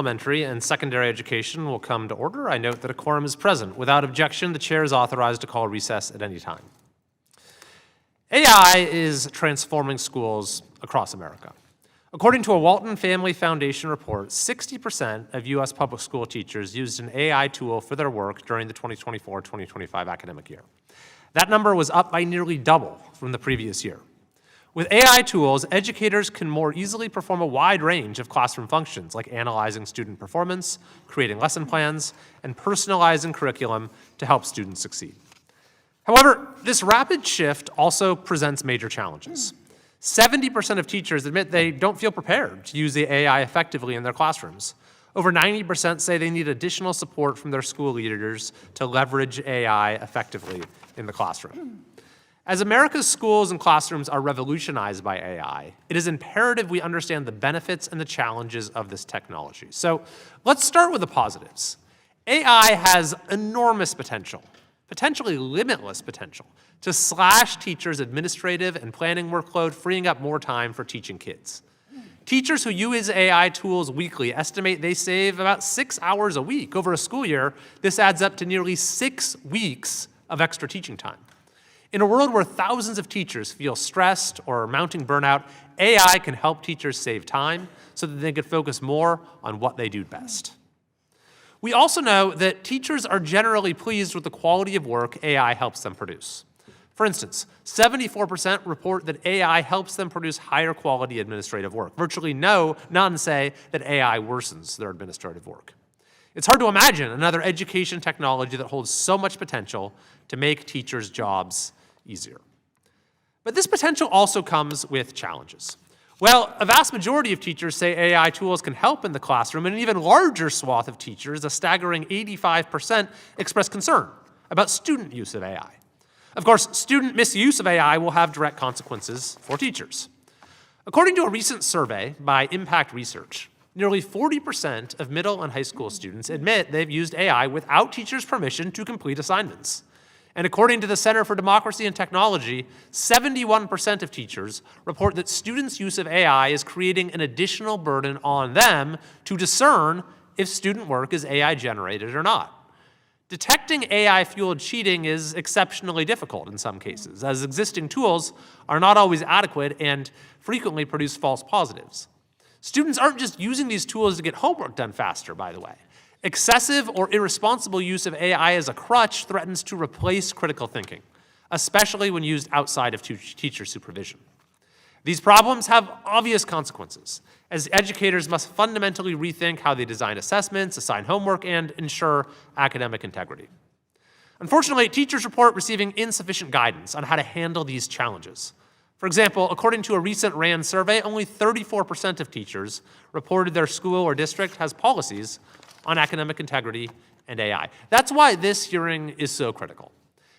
Elementary and secondary education will come to order. I note that a quorum is present. Without objection, the chair is authorized to call recess at any time. AI is transforming schools across America. According to a Walton Family Foundation report, 60% of U.S. public school teachers used an AI tool for their work during the 2024-2025 academic year. That number was up by nearly double from the previous year. With AI tools, educators can more easily perform a wide range of classroom functions, like analyzing student performance, creating lesson plans, and personalizing curriculum to help students succeed. However, this rapid shift also presents major challenges. 70% of teachers admit they don't feel prepared to use the AI effectively in their classrooms. Over 90% say they need additional support from their school leaders to leverage AI effectively in the classroom. As America's schools and classrooms are revolutionized by AI, it is imperative we understand the benefits and the challenges of this technology. So let's start with the positives. AI has enormous potential, potentially limitless potential, to slash teachers' administrative and planning workload, freeing up more time for teaching kids. Teachers who use AI tools weekly estimate they save about 6 hours a week. Over a school year, this adds up to nearly 6 weeks of extra teaching time. In a world where thousands of teachers feel stressed or mounting burnout, AI can help teachers save time so that they can focus more on what they do best. We also know that teachers are generally pleased with the quality of work AI helps them produce. For instance, 74% report that AI helps them produce higher quality administrative work. Virtually none say that AI worsens their administrative work. It's hard to imagine another education technology that holds so much potential to make teachers' jobs easier. But this potential also comes with challenges. Well, a vast majority of teachers say AI tools can help in the classroom, and an even larger swath of teachers, a staggering 85%, express concern about student use of AI. Of course, student misuse of AI will have direct consequences for teachers. According to a recent survey by Impact Research, nearly 40% of middle and high school students admit they've used AI without teachers' permission to complete assignments. And according to the Center for Democracy and Technology, 71% of teachers report that students' use of AI is creating an additional burden on them to discern if student work is AI-generated or not. Detecting AI-fueled cheating is exceptionally difficult in some cases, as existing tools are not always adequate and frequently produce false positives. Students aren't just using these tools to get homework done faster, by the way. Excessive or irresponsible use of AI as a crutch threatens to replace critical thinking, especially when used outside of teacher supervision. These problems have obvious consequences, as educators must fundamentally rethink how they design assessments, assign homework, and ensure academic integrity. Unfortunately, teachers report receiving insufficient guidance on how to handle these challenges. For example, according to a recent RAND survey, only 34% of teachers reported their school or district has policies on academic integrity and AI. That's why this hearing is so critical.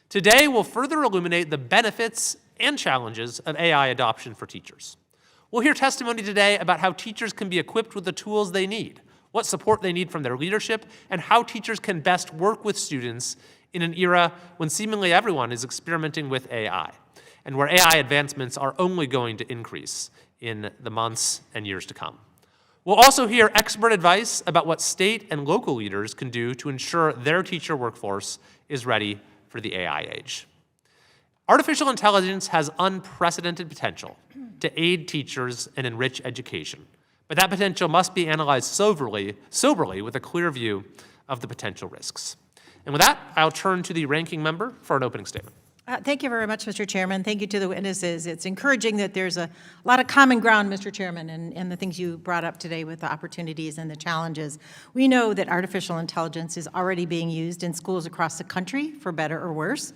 Today, we'll further illuminate the benefits and challenges of AI adoption for teachers. We'll hear testimony today about how teachers can be equipped with the tools they need, what support they need from their leadership, and how teachers can best work with students in an era when seemingly everyone is experimenting with AI, and where AI advancements are only going to increase in the months and years to come. We'll also hear expert advice about what state and local leaders can do to ensure their teacher workforce is ready for the AI age. Artificial intelligence has unprecedented potential to aid teachers and enrich education, but that potential must be analyzed soberly with a clear view of the potential risks. And with that, I'll turn to the ranking member for an opening statement. Thank you very much, Mr. Chairman. Thank you to the witnesses. It's encouraging that there's a lot of common ground, Mr. Chairman, and the things you brought up today with the opportunities and the challenges. We know that artificial intelligence is already being used in schools across the country, for better or worse.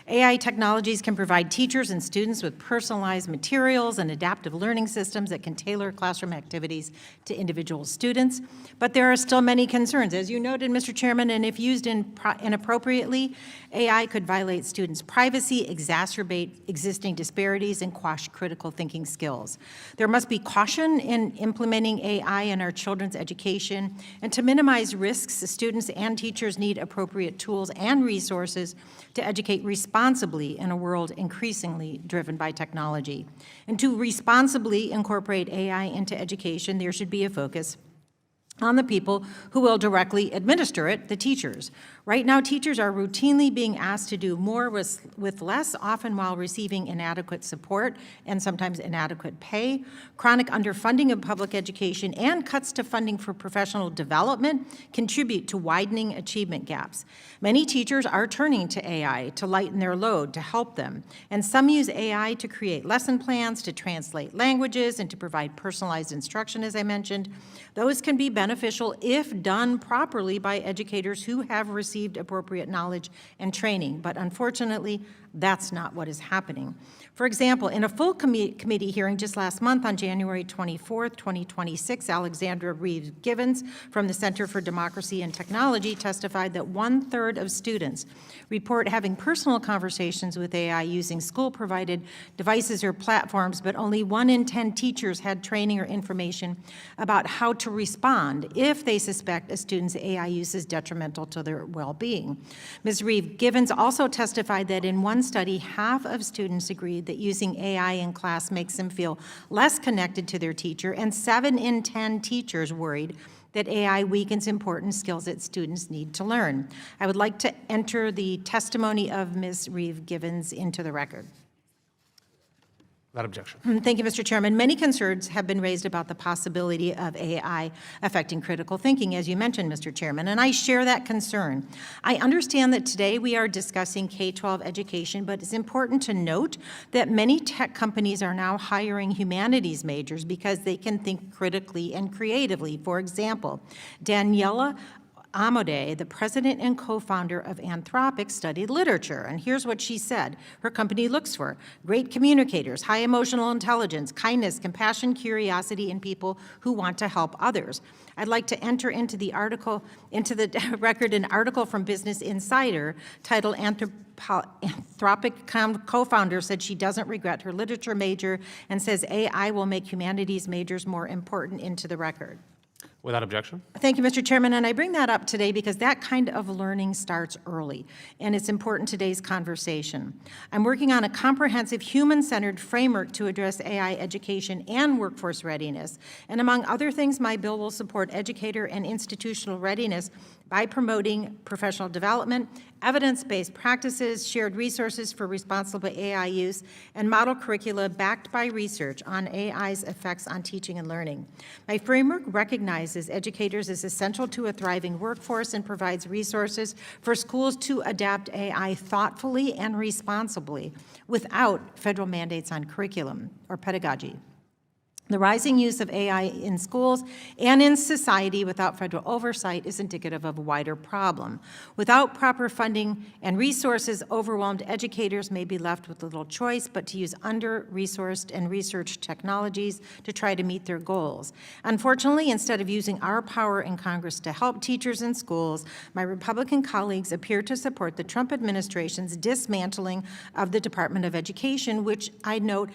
AI technologies can provide teachers and students with personalized materials and adaptive learning systems that can tailor classroom activities to individual students. But there are still many concerns. As you noted, Mr. Chairman, and if used inappropriately, AI could violate students' privacy, exacerbate existing disparities, and quash critical thinking skills. There must be caution in implementing AI in our children's education, and to minimize risks, students and teachers need appropriate tools and resources to educate responsibly in a world increasingly driven by technology. And to responsibly incorporate AI into education, there should be a focus on the people who will directly administer it, the teachers. Right now, teachers are routinely being asked to do more with less, often while receiving inadequate support and sometimes inadequate pay. Chronic underfunding of public education and cuts to funding for professional development contribute to widening achievement gaps. Many teachers are turning to AI to lighten their load, to help them, and some use AI to create lesson plans, to translate languages, and to provide personalized instruction, as I mentioned. Those can be beneficial if done properly by educators who have received appropriate knowledge and training, but unfortunately, that's not what is happening. For example, in a full committee hearing just last month on January 24th, 2026, Alexandra Reeves-Givens from the Center for Democracy and Technology testified that 1/3 of students report having personal conversations with AI using school-provided devices or platforms, but only 1 in 10 teachers had training or information about how to respond if they suspect a student's AI use is detrimental to their well-being. Ms. Reeves-Givens also testified that in one study, half of students agreed that using AI in class makes them feel less connected to their teacher, and 7 in 10 teachers worried that AI weakens important skills that students need to learn. I would like to enter the testimony of Ms. Reeves-Givens into the record. Without objection. Thank you, Mr. Chairman. Many concerns have been raised about the possibility of AI affecting critical thinking, as you mentioned, Mr. Chairman, and I share that concern. I understand that today we are discussing K-12 education, but it's important to note that many tech companies are now hiring humanities majors because they can think critically and creatively. For example, Daniela Amode, the president and co-founder of Anthropic, studied literature, and here's what she said her company looks for: great communicators, high emotional intelligence, kindness, compassion, curiosity, and people who want to help others. I'd like to enter into the record an article from Business Insider titled Anthropic co-founder said she doesn't regret her literature major and says AI will make humanities majors more important, into the record. Without objection. Thank you, Mr. Chairman, and I bring that up today because that kind of learning starts early, and it's important in today's conversation. I'm working on a comprehensive human-centered framework to address AI education and workforce readiness, and among other things, my bill will support educator and institutional readiness by promoting professional development, evidence-based practices, shared resources for responsible AI use, and model curricula backed by research on AI's effects on teaching and learning. My framework recognizes educators as essential to a thriving workforce and provides resources for schools to adapt AI thoughtfully and responsibly without federal mandates on curriculum or pedagogy. The rising use of AI in schools and in society without federal oversight is indicative of a wider problem. Without proper funding and resources, overwhelmed educators may be left with little choice but to use under-resourced and researched technologies to try to meet their goals. Unfortunately, instead of using our power in Congress to help teachers in schools, my Republican colleagues appear to support the Trump administration's dismantling of the Department of Education, which I note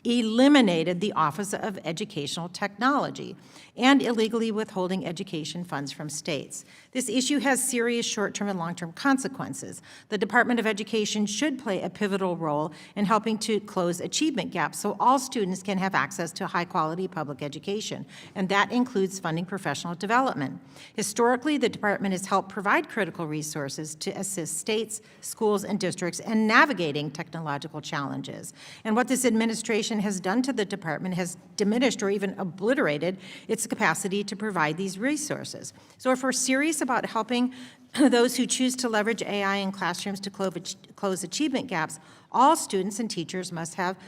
eliminated the Office of Educational Technology and illegally withholding education funds from states. This issue has serious short-term and long-term consequences. The Department of Education should play a pivotal role in helping to close achievement gaps so all students can have access to high-quality public education, and that includes funding professional development. Historically, the department has helped provide critical resources to assist states, schools, and districts in navigating technological challenges. And what this administration has done to the department has diminished or even obliterated its capacity to provide these resources. So if we're serious about helping those who choose to leverage AI in classrooms to close achievement gaps, all students and teachers must have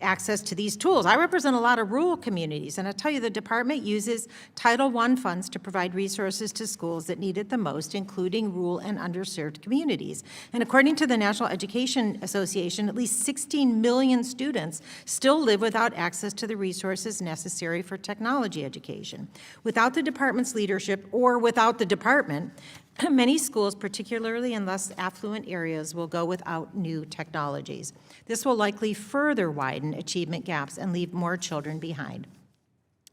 access to these tools. I represent a lot of rural communities, and I tell you, the department uses Title I funds to provide resources to schools that need it the most, including rural and underserved communities. And according to the National Education Association, at least 16 million students still live without access to the resources necessary for technology education. Without the department's leadership, or without the department, many schools, particularly in less affluent areas, will go without new technologies. This will likely further widen achievement gaps and leave more children behind.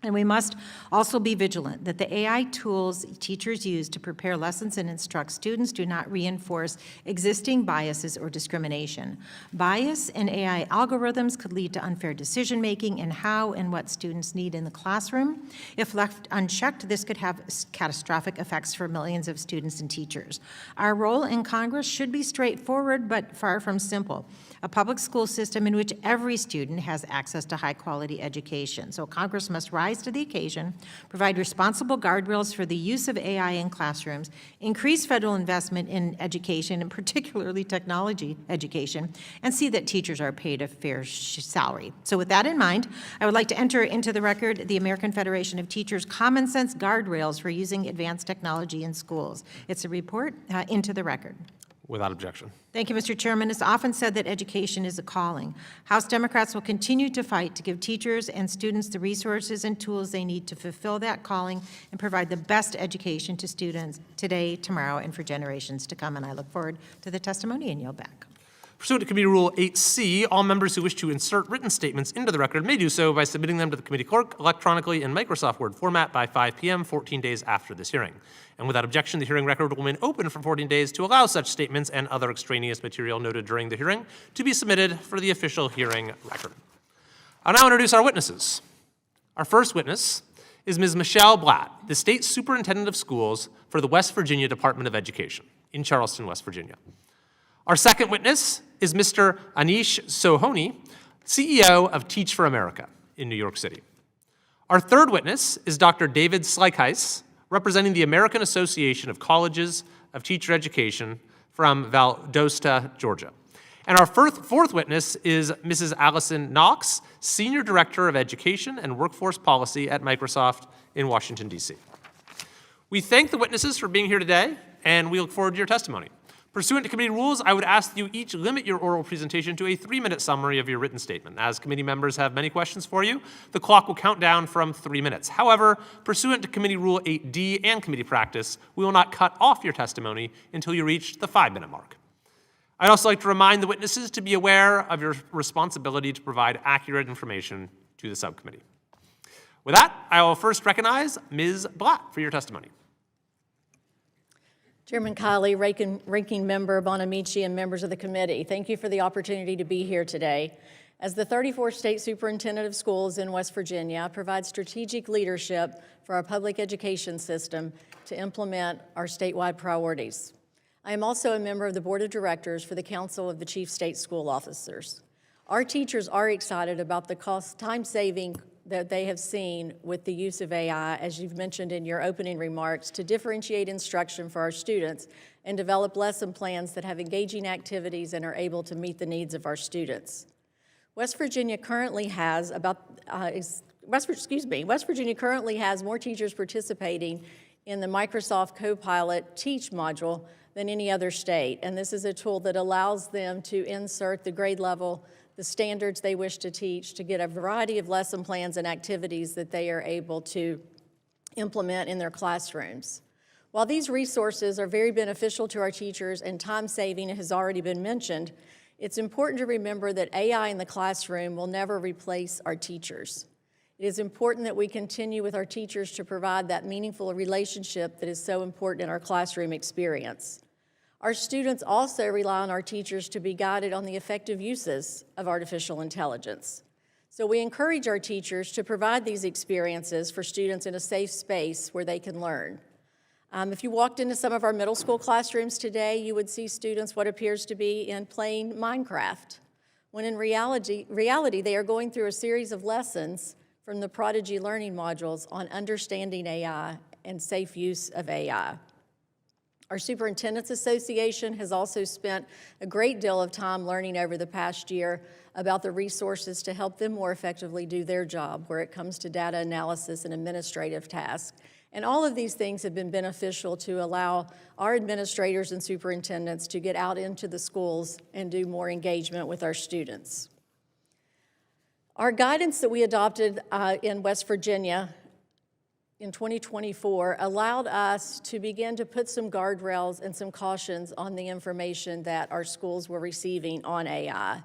And we must also be vigilant that the AI tools teachers use to prepare lessons and instruct students do not reinforce existing biases or discrimination. Bias in AI algorithms could lead to unfair decision-making in how and what students need in the classroom. If left unchecked, this could have catastrophic effects for millions of students and teachers. Our role in Congress should be straightforward, but far from simple. A public school system in which every student has access to high-quality education. So Congress must rise to the occasion, provide responsible guardrails for the use of AI in classrooms, increase federal investment in education, and particularly technology education, and see that teachers are paid a fair salary. So with that in mind, I would like to enter into the record the American Federation of Teachers Common Sense Guardrails for Using Advanced Technology in Schools. It's a report into the record. Without objection. Thank you, Mr. Chairman. It's often said that education is a calling. House Democrats will continue to fight to give teachers and students the resources and tools they need to fulfill that calling and provide the best education to students today, tomorrow, and for generations to come. And I look forward to the testimony and yield back. Pursuant to Committee Rule 8C, all members who wish to insert written statements into the record may do so by submitting them to the committee clerk electronically in Microsoft Word format by 5 p.m. 14 days after this hearing. And without objection, the hearing record will remain open for 14 days to allow such statements and other extraneous material noted during the hearing to be submitted for the official hearing record. I'll now introduce our witnesses. Our first witness is Ms. Michelle Blatt, the State Superintendent of Schools for the West Virginia Department of Education in Charleston, West Virginia. Our second witness is Mr. Anish Sohoni, CEO of Teach for America in New York City. Our third witness is Dr. David Slikheis, representing the American Association of Colleges of Teacher Education from Valdosta, Georgia. And our fourth witness is Mrs. Allison Knox, Senior Director of Education and Workforce Policy at Microsoft in Washington, D.C. We thank the witnesses for being here today, and we look forward to your testimony. Pursuant to committee rules, I would ask that you each limit your oral presentation to a 3-minute summary of your written statement. As committee members have many questions for you, the clock will count down from 3 minutes. However, pursuant to Committee Rule 8D and committee practice, we will not cut off your testimony until you reach the 5-minute mark. I'd also like to remind the witnesses to be aware of your responsibility to provide accurate information to the subcommittee. With that, I will first recognize Ms. Blatt for your testimony. Chairman Kiley, Ranking Member Bonamici, and members of the committee, thank you for the opportunity to be here today. As the 34th State Superintendent of Schools in West Virginia, I provide strategic leadership for our public education system to implement our statewide priorities. I am also a member of the Board of Directors for the Council of the Chief State School Officers. Our teachers are excited about the time saving that they have seen with the use of AI, as you've mentioned in your opening remarks, to differentiate instruction for our students and develop lesson plans that have engaging activities and are able to meet the needs of our students. West Virginia currently has more teachers participating in the Microsoft Copilot Teach module than any other state, and this is a tool that allows them to insert the grade level, the standards they wish to teach, to get a variety of lesson plans and activities that they are able to implement in their classrooms. While these resources are very beneficial to our teachers and time-saving has already been mentioned, it's important to remember that AI in the classroom will never replace our teachers. It is important that we continue with our teachers to provide that meaningful relationship that is so important in our classroom experience. Our students also rely on our teachers to be guided on the effective uses of artificial intelligence. So we encourage our teachers to provide these experiences for students in a safe space where they can learn. If you walked into some of our middle school classrooms today, you would see students what appears to be in playing Minecraft, when in reality they are going through a series of lessons from the Prodigy Learning modules on understanding AI and safe use of AI. Our Superintendents Association has also spent a great deal of time learning over the past year about the resources to help them more effectively do their job where it comes to data analysis and administrative tasks. And all of these things have been beneficial to allow our administrators and superintendents to get out into the schools and do more engagement with our students. Our guidance that we adopted in West Virginia in 2024 allowed us to begin to put some guardrails and some cautions on the information that our schools were receiving on AI.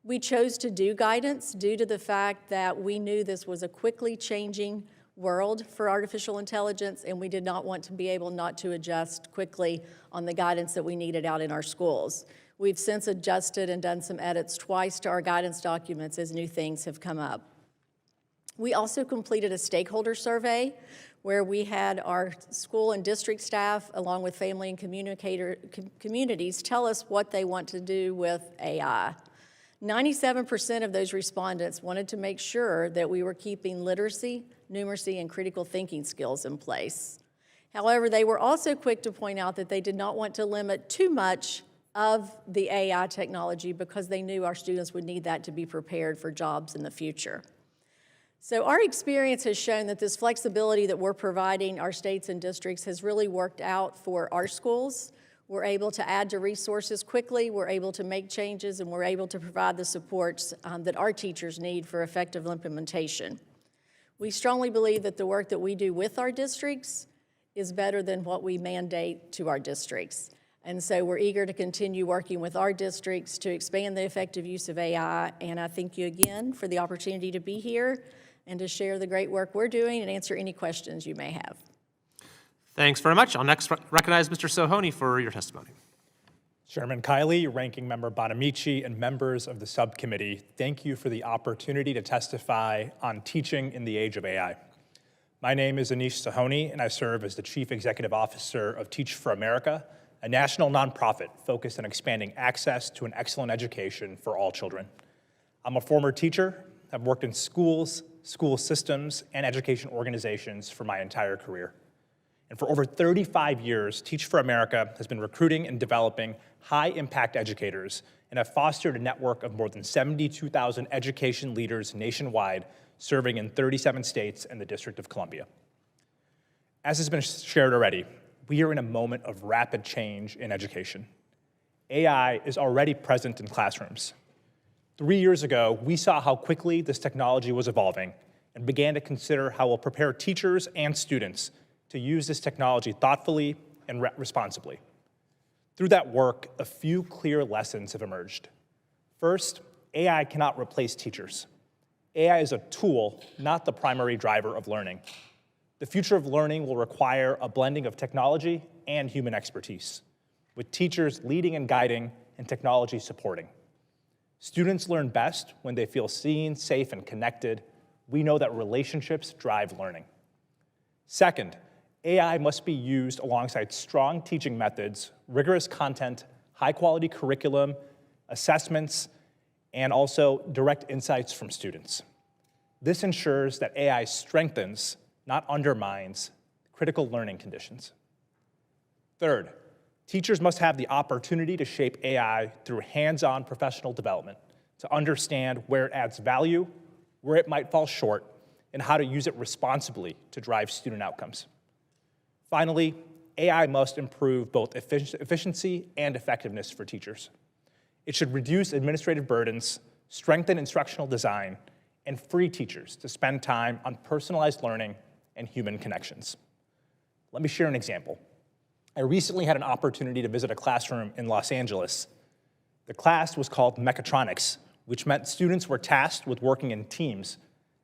We chose to do guidance due to the fact that we knew this was a quickly changing world for artificial intelligence, and we did not want to be able not to adjust quickly on the guidance that we needed out in our schools. We've since adjusted and done some edits twice to our guidance documents as new things have come up. We also completed a stakeholder survey where we had our school and district staff, along with family and communities, tell us what they want to do with AI. 97% of those respondents wanted to make sure that we were keeping literacy, numeracy, and critical thinking skills in place. However, they were also quick to point out that they did not want to limit too much of the AI technology because they knew our students would need that to be prepared for jobs in the future. So our experience has shown that this flexibility that we're providing our states and districts has really worked out for our schools. We're able to add to resources quickly, we're able to make changes, and we're able to provide the supports that our teachers need for effective implementation. We strongly believe that the work that we do with our districts is better than what we mandate to our districts. And so we're eager to continue working with our districts to expand the effective use of AI, and I thank you again for the opportunity to be here and to share the great work we're doing and answer any questions you may have. Thanks very much. I'll next recognize Mr. Sohoni for your testimony. Chairman Kiley, Ranking Member Bonamici, and members of the subcommittee, thank you for the opportunity to testify on teaching in the age of AI. My name is Anish Sohoni, and I serve as the Chief Executive Officer of Teach for America, a national nonprofit focused on expanding access to an excellent education for all children. I'm a former teacher. I've worked in schools, school systems, and education organizations for my entire career. And for over 35 years, Teach for America has been recruiting and developing high-impact educators and have fostered a network of more than 72,000 education leaders nationwide, serving in 37 states and the District of Columbia. As has been shared already, we are in a moment of rapid change in education. AI is already present in classrooms. 3 years ago, we saw how quickly this technology was evolving and began to consider how we'll prepare teachers and students to use this technology thoughtfully and responsibly. Through that work, a few clear lessons have emerged. First, AI cannot replace teachers. AI is a tool, not the primary driver of learning. The future of learning will require a blending of technology and human expertise, with teachers leading and guiding and technology supporting. Students learn best when they feel seen, safe, and connected. We know that relationships drive learning. Second, AI must be used alongside strong teaching methods, rigorous content, high-quality curriculum, assessments, and also direct insights from students. This ensures that AI strengthens, not undermines, critical learning conditions. Third, teachers must have the opportunity to shape AI through hands-on professional development to understand where it adds value, where it might fall short, and how to use it responsibly to drive student outcomes. Finally, AI must improve both efficiency and effectiveness for teachers. It should reduce administrative burdens, strengthen instructional design, and free teachers to spend time on personalized learning and human connections. Let me share an example. I recently had an opportunity to visit a classroom in Los Angeles. The class was called Mechatronics, which meant students were tasked with working in teams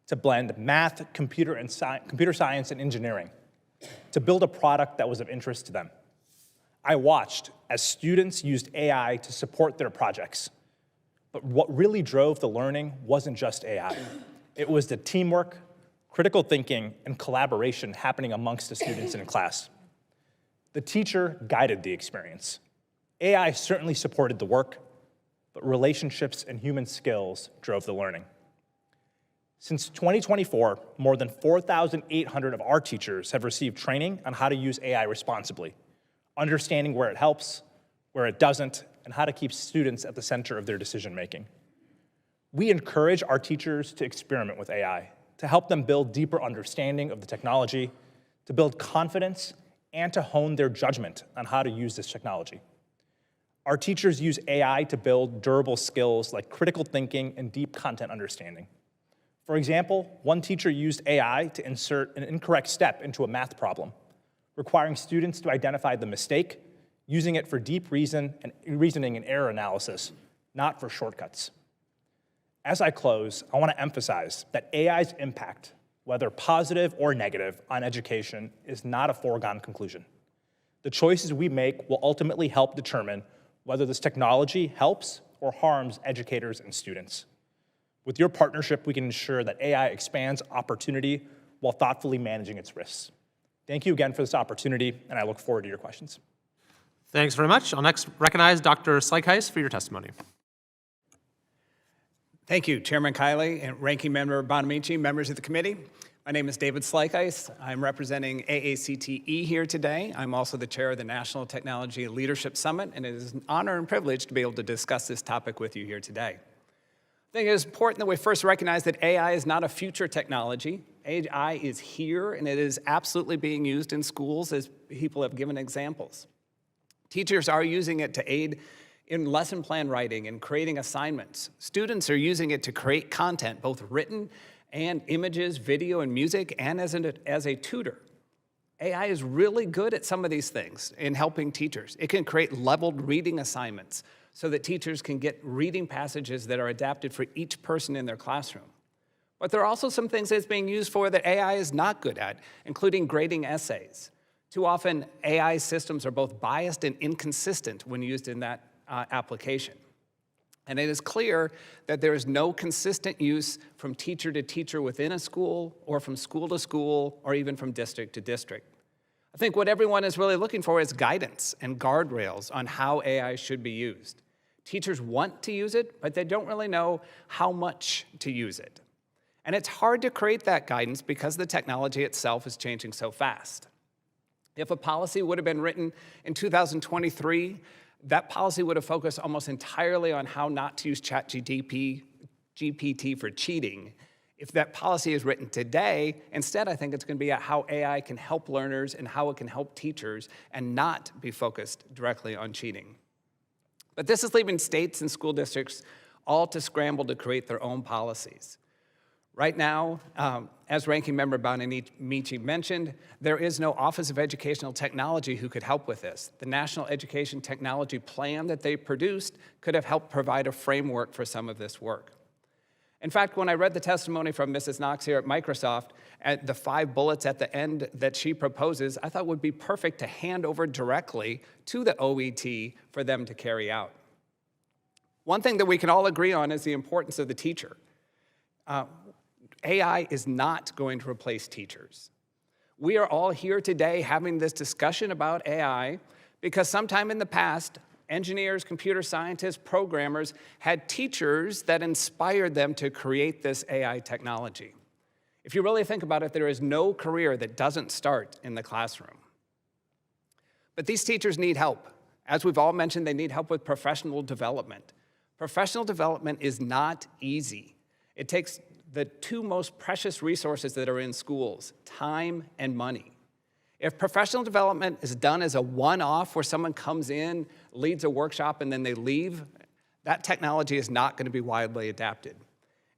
to blend math, computer science, and engineering to build a product that was of interest to them. I watched as students used AI to support their projects. But what really drove the learning wasn't just AI. It was the teamwork, critical thinking, and collaboration happening amongst the students in class. The teacher guided the experience. AI certainly supported the work, but relationships and human skills drove the learning. Since 2024, more than 4,800 of our teachers have received training on how to use AI responsibly, understanding where it helps, where it doesn't, and how to keep students at the center of their decision-making. We encourage our teachers to experiment with AI, to help them build deeper understanding of the technology, to build confidence, and to hone their judgment on how to use this technology. Our teachers use AI to build durable skills like critical thinking and deep content understanding. For example, one teacher used AI to insert an incorrect step into a math problem, requiring students to identify the mistake, using it for deep reasoning and error analysis, not for shortcuts. As I close, I want to emphasize that AI's impact whether positive or negative, on education is not a foregone conclusion. The choices we make will ultimately help determine whether this technology helps or harms educators and students. With your partnership, we can ensure that AI expands opportunity while thoughtfully managing its risks. Thank you again for this opportunity, and I look forward to your questions. Thanks very much. I'll next recognize Dr. Slykeis for your testimony. Thank you, Chairman Kiley and Ranking Member Bonamici, members of the committee. My name is David Slykeis. I'm representing AACTE here today. I'm also the chair of the National Technology Leadership Summit, and it is an honor and privilege to be able to discuss this topic with you here today. I think it is important that we first recognize that AI is not a future technology. AI is here, and it is absolutely being used in schools, as people have given examples. Teachers are using it to aid in lesson plan writing and creating assignments. Students are using it to create content, both written and images, video, and music, and as a tutor. AI is really good at some of these things in helping teachers. It can create leveled reading assignments so that teachers can get reading passages that are adapted for each person in their classroom. But there are also some things that it's being used for that AI is not good at, including grading essays. Too often, AI systems are both biased and inconsistent when used in that application. And it is clear that there is no consistent use from teacher to teacher within a school, or from school to school, or even from district to district. I think what everyone is really looking for is guidance and guardrails on how AI should be used. Teachers want to use it, but they don't really know how much to use it. And it's hard to create that guidance because the technology itself is changing so fast. If a policy would have been written in 2023, that policy would have focused almost entirely on how not to use GPT for cheating. If that policy is written today, instead I think it's going to be at how AI can help learners and how it can help teachers and not be focused directly on cheating. But this is leaving states and school districts all to scramble to create their own policies. Right now, as Ranking Member Bonamici mentioned, there is no Office of Educational Technology who could help with this. The National Education Technology Plan that they produced could have helped provide a framework for some of this work. In fact, when I read the testimony from Mrs. Knox here at Microsoft, at the 5 bullets at the end that she proposes, I thought would be perfect to hand over directly to the OET for them to carry out. One thing that we can all agree on is the importance of the teacher. AI is not going to replace teachers. We are all here today having this discussion about AI because sometime in the past, engineers, computer scientists, programmers had teachers that inspired them to create this AI technology. If you really think about it, there is no career that doesn't start in the classroom. But these teachers need help. As we've all mentioned, they need help with professional development. Professional development is not easy. It takes the 2 most precious resources that are in schools, time and money. If professional development is done as a one-off where someone comes in, leads a workshop, and then they leave, that technology is not going to be widely adapted.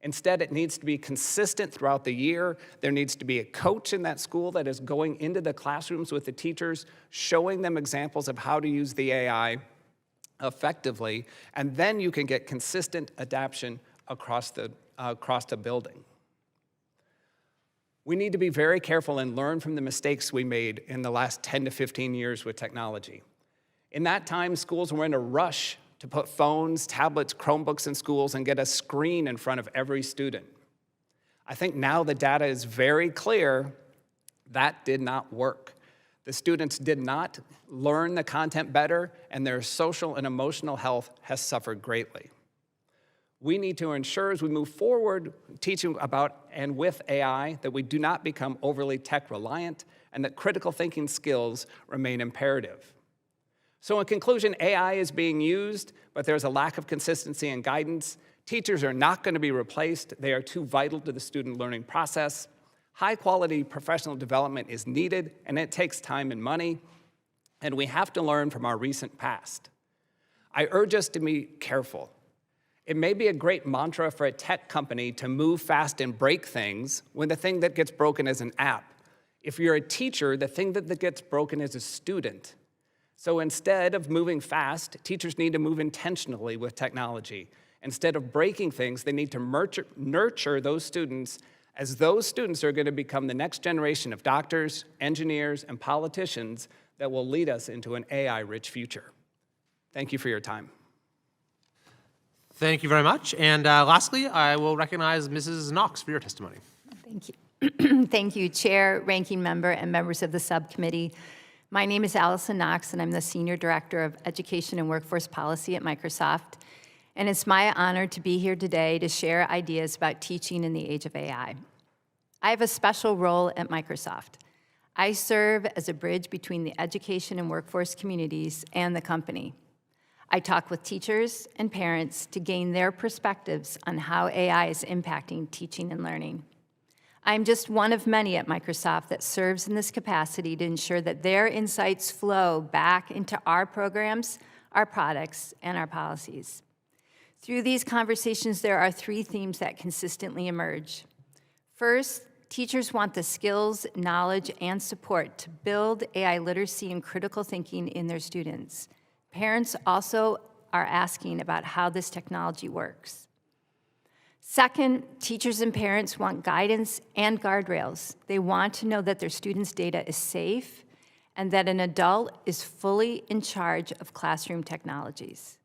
Instead, it needs to be consistent throughout the year. There needs to be a coach in that school that is going into the classrooms with the teachers, showing them examples of how to use the AI effectively, and then you can get consistent adaptation across the building. We need to be very careful and learn from the mistakes we made in the last 10 to 15 years with technology. In that time, schools were in a rush to put phones, tablets, Chromebooks in schools and get a screen in front of every student. I think now the data is very clear that did not work. The students did not learn the content better, and their social and emotional health has suffered greatly. We need to ensure as we move forward teaching about and with AI that we do not become overly tech reliant and that critical thinking skills remain imperative. So in conclusion, AI is being used, but there's a lack of consistency and guidance. Teachers are not going to be replaced. They are too vital to the student learning process. High quality professional development is needed, and it takes time and money, and we have to learn from our recent past. I urge us to be careful. It may be a great mantra for a tech company to move fast and break things when the thing that gets broken is an app. If you're a teacher, the thing that gets broken is a student. So instead of moving fast, teachers need to move intentionally with technology. Instead of breaking things, they need to nurture those students as those students are going to become the next generation of doctors, engineers, and politicians that will lead us into an AI-rich future. Thank you for your time. Thank you very much. And lastly, I will recognize Mrs. Knox for your testimony. Thank you. Thank you, Chair, Ranking Member, and members of the subcommittee. My name is Allison Knox, and I'm the Senior Director of Education and Workforce Policy at Microsoft. And it's my honor to be here today to share ideas about teaching in the age of AI. I have a special role at Microsoft. I serve as a bridge between the education and workforce communities and the company. I talk with teachers and parents to gain their perspectives on how AI is impacting teaching and learning. I'm just one of many at Microsoft that serves in this capacity to ensure that their insights flow back into our programs, our products, and our policies. Through these conversations, there are three themes that consistently emerge. First, teachers want the skills, knowledge, and support to build AI literacy and critical thinking in their students. Parents also are asking about how this technology works. Second, teachers and parents want guidance and guardrails. They want to know that their students' data is safe and that an adult is fully in charge of classroom technologies.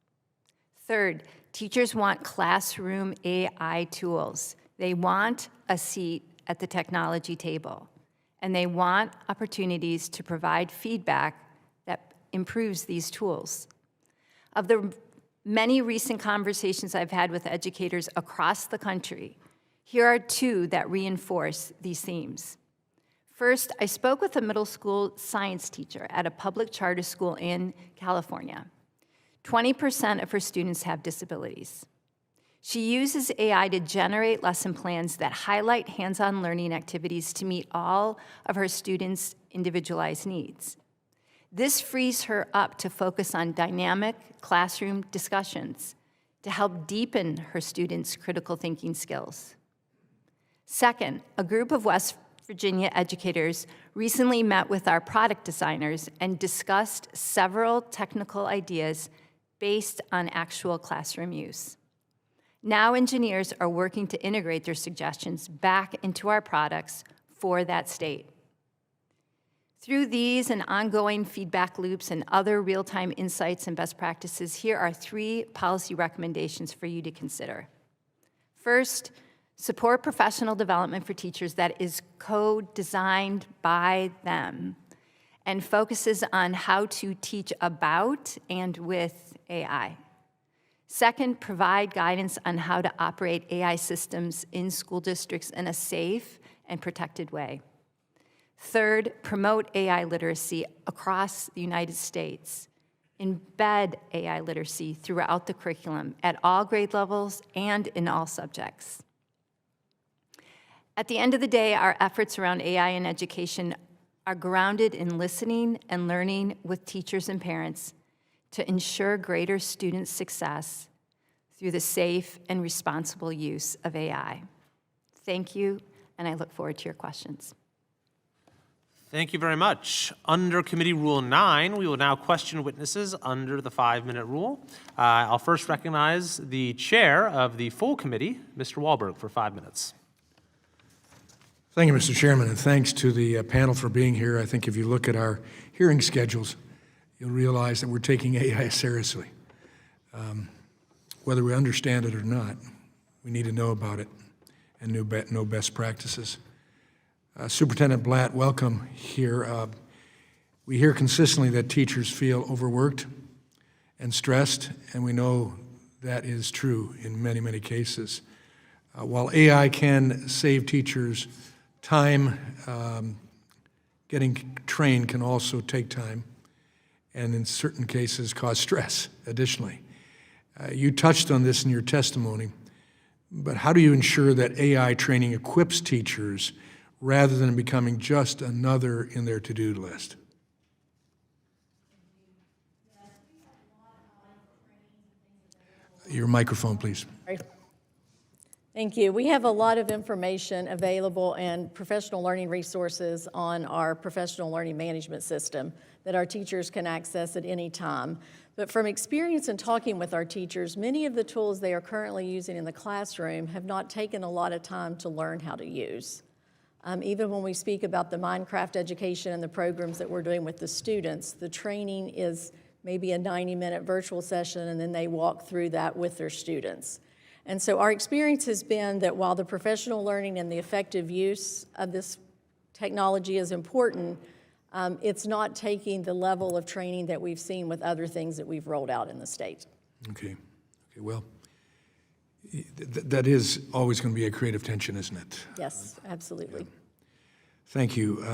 Third, teachers want classroom AI tools. They want a seat at the technology table, and they want opportunities to provide feedback that improves these tools. Of the many recent conversations I've had with educators across the country, here are two that reinforce these themes. First, I spoke with a middle school science teacher at a public charter school in California. 20% of her students have disabilities. She uses AI to generate lesson plans that highlight hands-on learning activities to meet all of her students' individualized needs. This frees her up to focus on dynamic classroom discussions to help deepen her students' critical thinking skills. Second, a group of West Virginia educators recently met with our product designers and discussed several technical ideas based on actual classroom use. Now engineers are working to integrate their suggestions back into our products for that state. Through these and ongoing feedback loops and other real-time insights and best practices, here are three policy recommendations for you to consider. First, support professional development for teachers that is co-designed by them and focuses on how to teach about and with AI. Second, provide guidance on how to operate AI systems in school districts in a safe and protected way. Third, promote AI literacy across the United States. Embed AI literacy throughout the curriculum at all grade levels and in all subjects. At the end of the day, our efforts around AI in education are grounded in listening and learning with teachers and parents to ensure greater student success through the safe and responsible use of AI. Thank you, and I look forward to your questions. Thank you very much. Under Committee Rule 9, we will now question witnesses under the 5-minute rule. I'll first recognize the chair of the full committee, Mr. Wahlberg, for 5 minutes. Thank you, Mr. Chairman, and thanks to the panel for being here. I think if you look at our hearing schedules, you'll realize that we're taking AI seriously. Whether we understand it or not, we need to know about it and know best practices. Superintendent Blatt, welcome here. We hear consistently that teachers feel overworked and stressed, and we know that is true in many, many cases. While AI can save teachers time, getting trained can also take time, and in certain cases cause stress additionally. You touched on this in your testimony, but how do you ensure that AI training equips teachers rather than becoming just another in their to-do list? Your microphone, please. Thank you. We have a lot of information available and professional learning resources on our professional learning management system that our teachers can access at any time. But from experience in talking with our teachers, many of the tools they are currently using in the classroom have not taken a lot of time to learn how to use. Even when we speak about the Minecraft education and the programs that we're doing with the students, the training is maybe a 90-minute virtual session, and then they walk through that with their students. And so our experience has been that while the professional learning and the effective use of this technology is important, it's not taking the level of training that we've seen with other things that we've rolled out in the state. Okay, well, that is always going to be a creative tension, isn't it? Yes, absolutely. Thank you.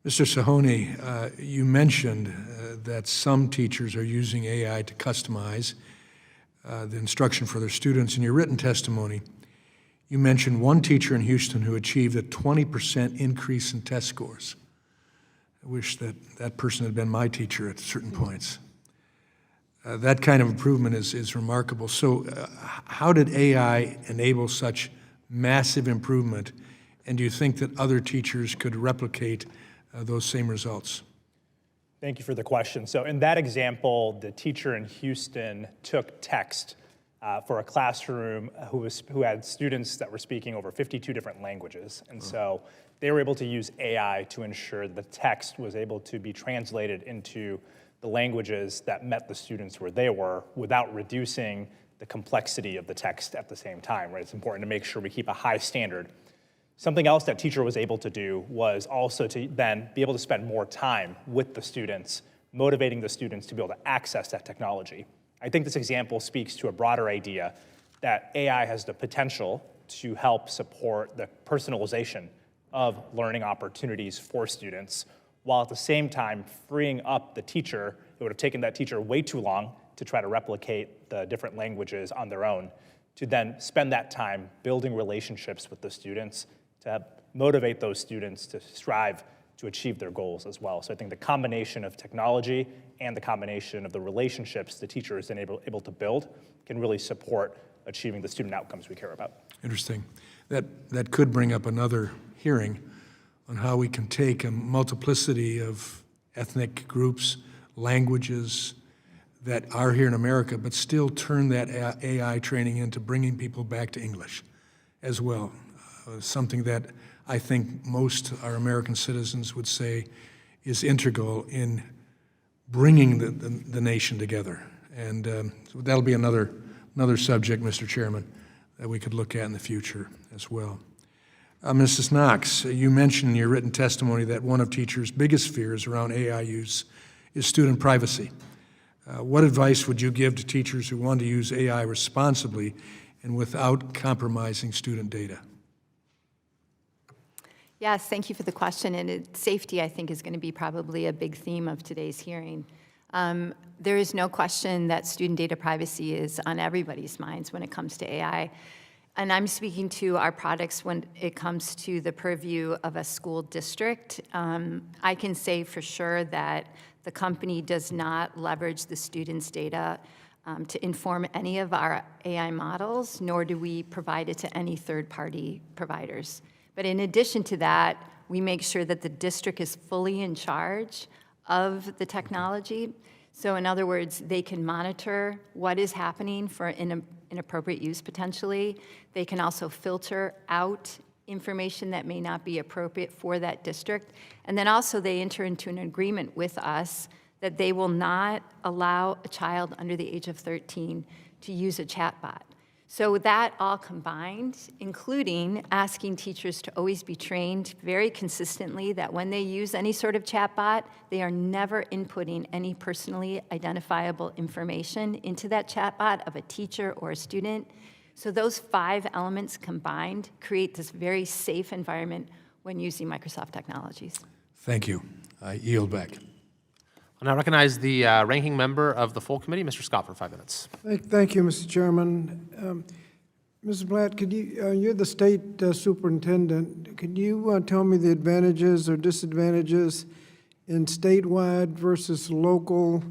Mr. Sahoni, you mentioned that some teachers are using AI to customize the instruction for their students. In your written testimony, you mentioned one teacher in Houston who achieved a 20% increase in test scores. I wish that that person had been my teacher at certain points. That kind of improvement is remarkable. So how did AI enable such massive improvement, and do you think that other teachers could replicate those same results? Thank you for the question. So in that example, the teacher in Houston took text for a classroom who had students that were speaking over 52 different languages. And so they were able to use AI to ensure the text was able to be translated into the languages that met the students where they were without reducing the complexity of the text at the same time, right? It's important to make sure we keep a high standard. Something else that teacher was able to do was also to then be able to spend more time with the students, motivating the students to be able to access that technology. I think this example speaks to a broader idea that AI has the potential to help support the personalization of learning opportunities for students, while at the same time freeing up the teacher. It would have taken that teacher way too long to try to replicate the different languages on their own, to then spend that time building relationships with the students to motivate those students to strive to achieve their goals as well. So I think the combination of technology and the combination of the relationships the teacher is then able to build can really support achieving the student outcomes we care about. Interesting. That could bring up another hearing on how we can take a multiplicity of ethnic groups, languages that are here in America, but still turn that AI training into bringing people back to English as well. Something that I think most our American citizens would say is integral in bringing the nation together. And so that'll be another subject, Mr. Chairman, that we could look at in the future as well. Mrs. Knox, you mentioned in your written testimony that one of teachers' biggest fears around AI use is student privacy. What advice would you give to teachers who want to use AI responsibly and without compromising student data? Yes, thank you for the question. And safety, I think, is going to be probably a big theme of today's hearing. There is no question that student data privacy is on everybody's minds when it comes to AI. And I'm speaking to our products when it comes to the purview of a school district. I can say for sure that the company does not leverage the students' data to inform any of our AI models, nor do we provide it to any third-party providers. But in addition to that, we make sure that the district is fully in charge of the technology. So in other words, they can monitor what is happening for inappropriate use potentially. They can also filter out information that may not be appropriate for that district. And then also they enter into an agreement with us that they will not allow a child under the age of 13 to use a chatbot. So that all combined, including asking teachers to always be trained very consistently that when they use any sort of chatbot, they are never inputting any personally identifiable information into that chatbot of a teacher or a student. So those 5 elements combined create this very safe environment when using Microsoft technologies. Thank you. I yield back. I'll now recognize the ranking member of the full committee, Mr. Scott, for 5 minutes. Thank you, Mr. Chairman. Mrs. Blatt, could you, you're the state superintendent. Could you tell me the advantages or disadvantages in statewide versus local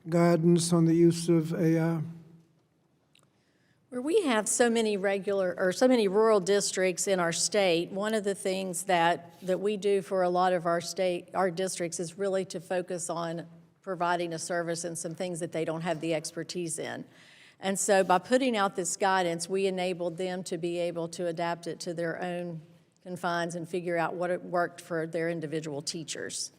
guidance on the use of AI? Where we have so many so many rural districts in our state, one of the things that we do for a lot of our districts is really to focus on providing a service and some things that they don't have the expertise in. And so by putting out this guidance, we enabled them to be able to adapt it to their own confines and figure out what worked for their individual teachers.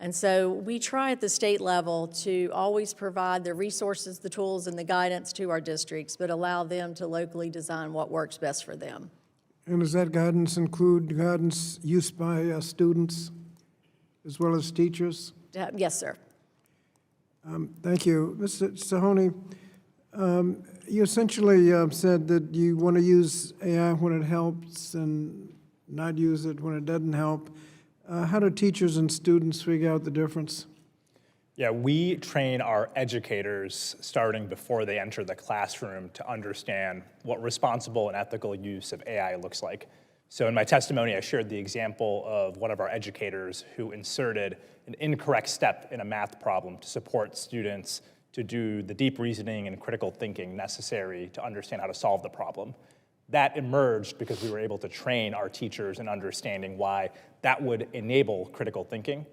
And so we try at the state level to always provide the resources, the tools, and the guidance to our districts, but allow them to locally design what works best for them. And does that guidance include guidance used by students as well as teachers? Yes, sir. Thank you. Mr. Sahoni, you essentially said that you want to use AI when it helps and not use it when it doesn't help. How do teachers and students figure out the difference? Yeah, we train our educators starting before they enter the classroom to understand what responsible and ethical use of AI looks like. So in my testimony, I shared the example of one of our educators who inserted an incorrect step in a math problem to support students to do the deep reasoning and critical thinking necessary to understand how to solve the problem. That emerged because we were able to train our teachers in understanding why that would enable critical thinking.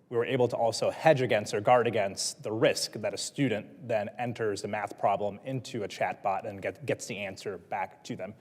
We were able to also hedge against or guard against the risk that a student then enters the math problem into a chatbot and gets the answer back to them.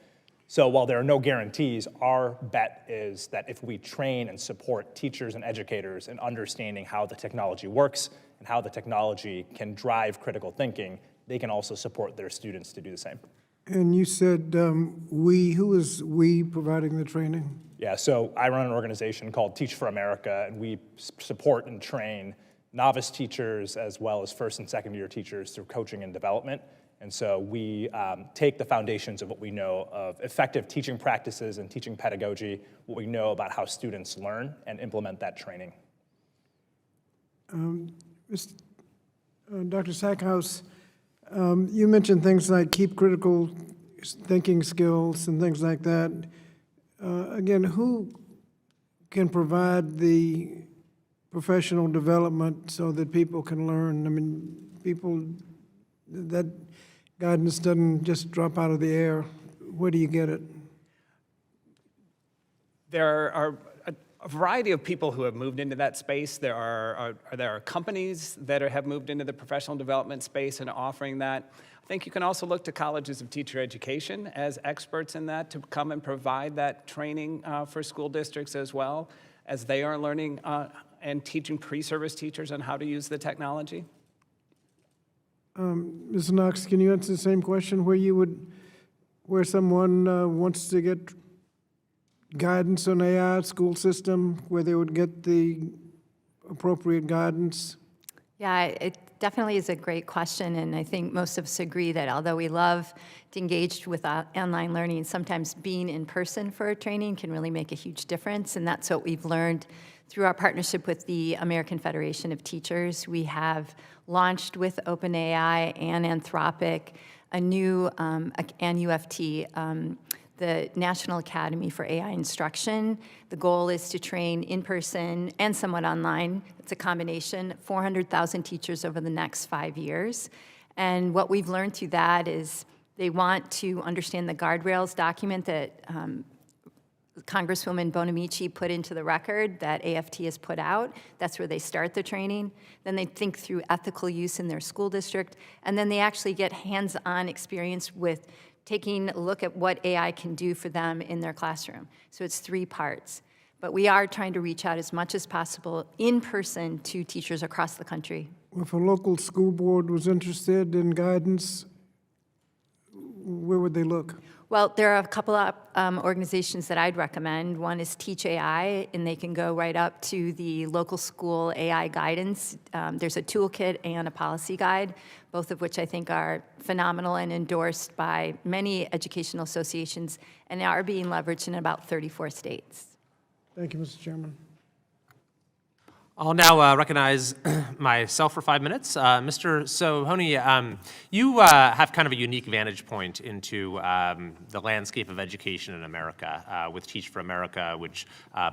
So while there are no guarantees, our bet is that if we train and support teachers and educators in understanding how the technology works and how the technology can drive critical thinking, they can also support their students to do the same. And you said who is we providing the training? Yeah, so I run an organization called Teach for America, and we support and train novice teachers as well as first and second year teachers through coaching and development. And so we take the foundations of what we know of effective teaching practices and teaching pedagogy, what we know about how students learn, and implement that training. Dr. Sackhouse, you mentioned things like keep critical thinking skills and things like that. Again, who can provide the professional development so that people can learn? I mean, that guidance doesn't just drop out of the air. Where do you get it? There are a variety of people who have moved into that space. There are companies that have moved into the professional development space and are offering that. I think you can also look to colleges of teacher education as experts in that to come and provide that training for school districts as well, as they are learning and teaching pre-service teachers on how to use the technology. Ms. Knox, can you answer the same question where someone wants to get guidance on AI school system, where they would get the appropriate guidance? Yeah, it definitely is a great question, and I think most of us agree that although we love to engage with online learning, sometimes being in person for a training can really make a huge difference, and that's what we've learned through our partnership with the American Federation of Teachers. We have launched with OpenAI and Anthropic a new, and UFT, the National Academy for AI Instruction. The goal is to train in person and somewhat online. It's a combination, 400,000 teachers over the next 5 years. And what we've learned through that is they want to understand the guardrails document that Congresswoman Bonamici put into the record that AFT has put out. That's where they start the training. Then they think through ethical use in their school district. And then they actually get hands-on experience with taking a look at what AI can do for them in their classroom. So it's 3 parts. But we are trying to reach out as much as possible in person to teachers across the country. If a local school board was interested in guidance, where would they look? Well, there are a couple of organizations that I'd recommend. One is Teach AI, and they can go right up to the local school AI guidance. There's a toolkit and a policy guide, both of which I think are phenomenal and endorsed by many educational associations and are being leveraged in about 34 states. Thank you, Mr. Chairman. I'll now recognize myself for 5 minutes. Mr. Sohoni, you have kind of a unique vantage point into the landscape of education in America with Teach for America, which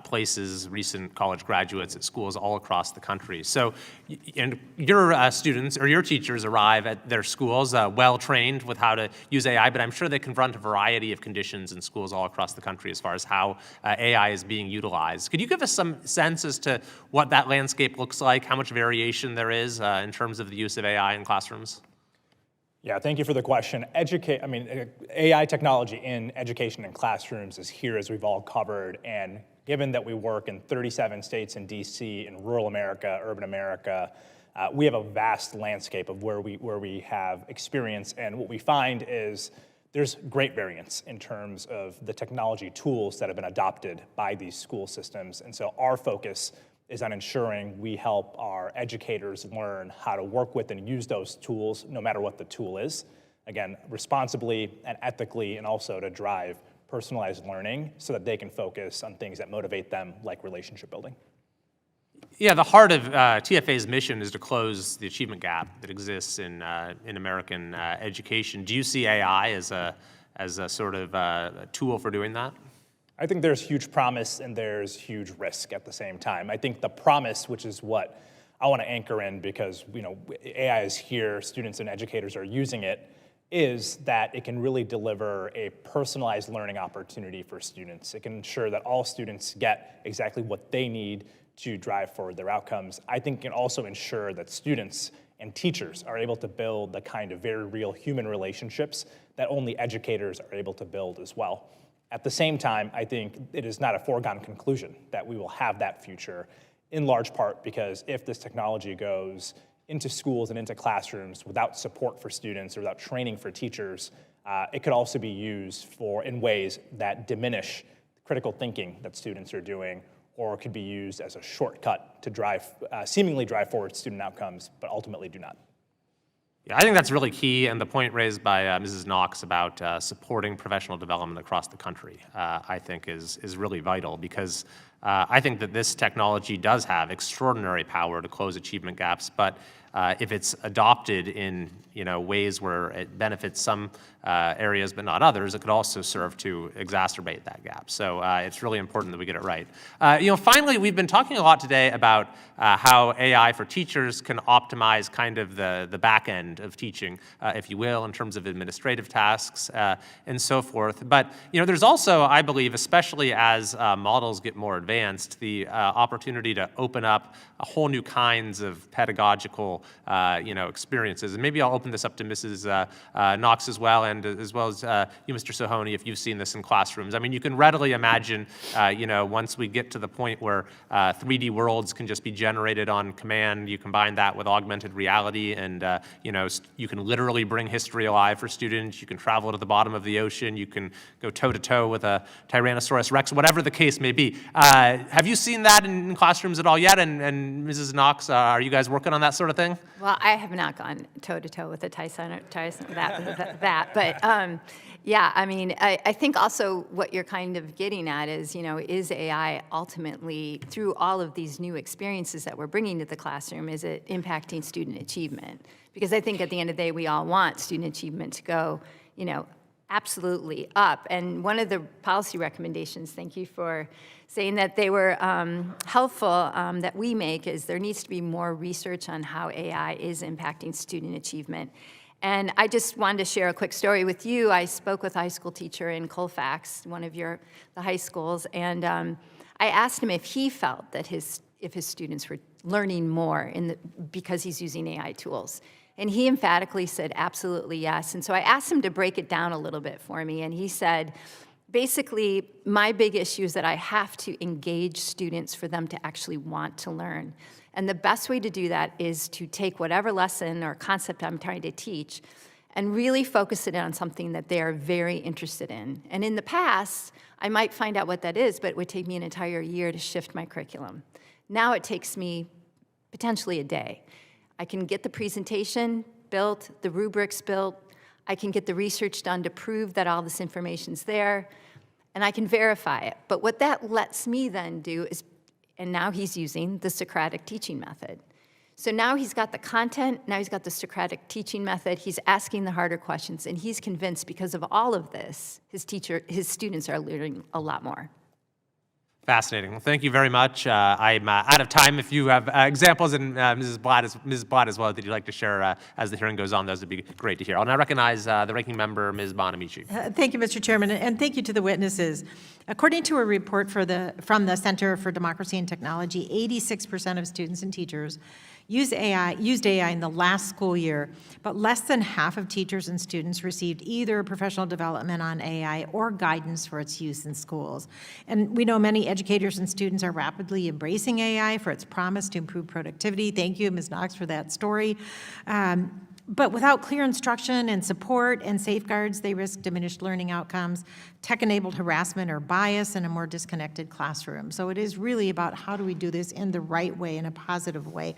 places recent college graduates at schools all across the country. So, and your students or your teachers arrive at their schools well-trained with how to use AI, but I'm sure they confront a variety of conditions in schools all across the country as far as how AI is being utilized. Could you give us some sense as to what that landscape looks like, how much variation there is in terms of the use of AI in classrooms? Yeah, thank you for the question. AI technology in education and classrooms is here, as we've all covered, and given that we work in 37 states and DC, in rural America, urban America, we have a vast landscape of where we have experience, and what we find is there's great variance in terms of the technology tools that have been adopted by these school systems, and so our focus is on ensuring we help our educators learn how to work with and use those tools, no matter what the tool is. Again, responsibly and ethically, and also to drive personalized learning so that they can focus on things that motivate them, like relationship building. Yeah, the heart of TFA's mission is to close the achievement gap that exists in American education. Do you see AI as a sort of a tool for doing that? I think there's huge promise and there's huge risk at the same time. I think the promise, which is what I want to anchor in because AI is here, students and educators are using it, is that it can really deliver a personalized learning opportunity for students. It can ensure that all students get exactly what they need to drive forward their outcomes. I think it can also ensure that students and teachers are able to build the kind of very real human relationships that only educators are able to build as well. At the same time, I think it is not a foregone conclusion that we will have that future, in large part because if this technology goes into schools and into classrooms without support for students or without training for teachers, it could also be used in ways that diminish critical thinking that students are doing, or it could be used as a shortcut to seemingly drive forward student outcomes, but ultimately do not. Yeah, I think that's really key, and the point raised by Mrs. Knox about supporting professional development across the country, I think is really vital because I think that this technology does have extraordinary power to close achievement gaps, but if it's adopted in ways where it benefits some areas but not others, it could also serve to exacerbate that gap. So it's really important that we get it right. Finally, we've been talking a lot today about how AI for teachers can optimize kind of the back end of teaching, if you will, in terms of administrative tasks and so forth. But there's also, I believe, especially as models get more advanced, the opportunity to open up a whole new kinds of pedagogical experiences. And maybe I'll open this up to Mrs. Knox as well, and as well as you, Mr. Sohoni, if you've seen this in classrooms. I mean, you can readily imagine, once we get to the point where 3D worlds can just be generated on command, you combine that with augmented reality, and you can literally bring history alive for students. You can travel to the bottom of the ocean. You can go toe-to-toe with a Tyrannosaurus Rex, whatever the case may be. Have you seen that in classrooms at all yet? And Mrs. Knox, are you guys working on that sort of thing? Well, I have not gone toe-to-toe with a Tyson but yeah, I mean, I think also what you're kind of getting at is, is AI ultimately, through all of these new experiences that we're bringing to the classroom, is it impacting student achievement? Because I think at the end of the day, we all want student achievement to go, absolutely up. And one of the policy recommendations, thank you for saying that they were helpful, that we make is there needs to be more research on how AI is impacting student achievement. And I just wanted to share a quick story with you. I spoke with a high school teacher in Colfax, one of the high schools, and I asked him if he felt that if his students were learning more because he's using AI tools. And he emphatically said, absolutely yes. And so I asked him to break it down a little bit for me, and he said, basically, my big issue is that I have to engage students for them to actually want to learn. And the best way to do that is to take whatever lesson or concept I'm trying to teach and really focus it on something that they are very interested in. And in the past, I might find out what that is, but it would take me an entire year to shift my curriculum. Now it takes me potentially a day. I can get the presentation built, the rubrics built, I can get the research done to prove that all this information's there, and I can verify it. But what that lets me then do is and now he's using the Socratic teaching method. So now he's got the content, now he's got the Socratic teaching method, he's asking the harder questions, and he's convinced because of all of this, his students are learning a lot more. Fascinating. Well, thank you very much. I'm out of time. If you have examples, and Mrs. Blatt as well, that you'd like to share as the hearing goes on, those would be great to hear. I'll now recognize the ranking member, Ms. Bonamici. Thank you, Mr. Chairman, and thank you to the witnesses. According to a report from the Center for Democracy and Technology, 86% of students and teachers used AI in the last school year, but less than half of teachers and students received either professional development on AI or guidance for its use in schools. And we know many educators and students are rapidly embracing AI for its promise to improve productivity. Thank you, Ms. Knox, for that story. But without clear instruction and support and safeguards, they risk diminished learning outcomes, tech-enabled harassment or bias, and a more disconnected classroom. So it is really about how do we do this in the right way, in a positive way.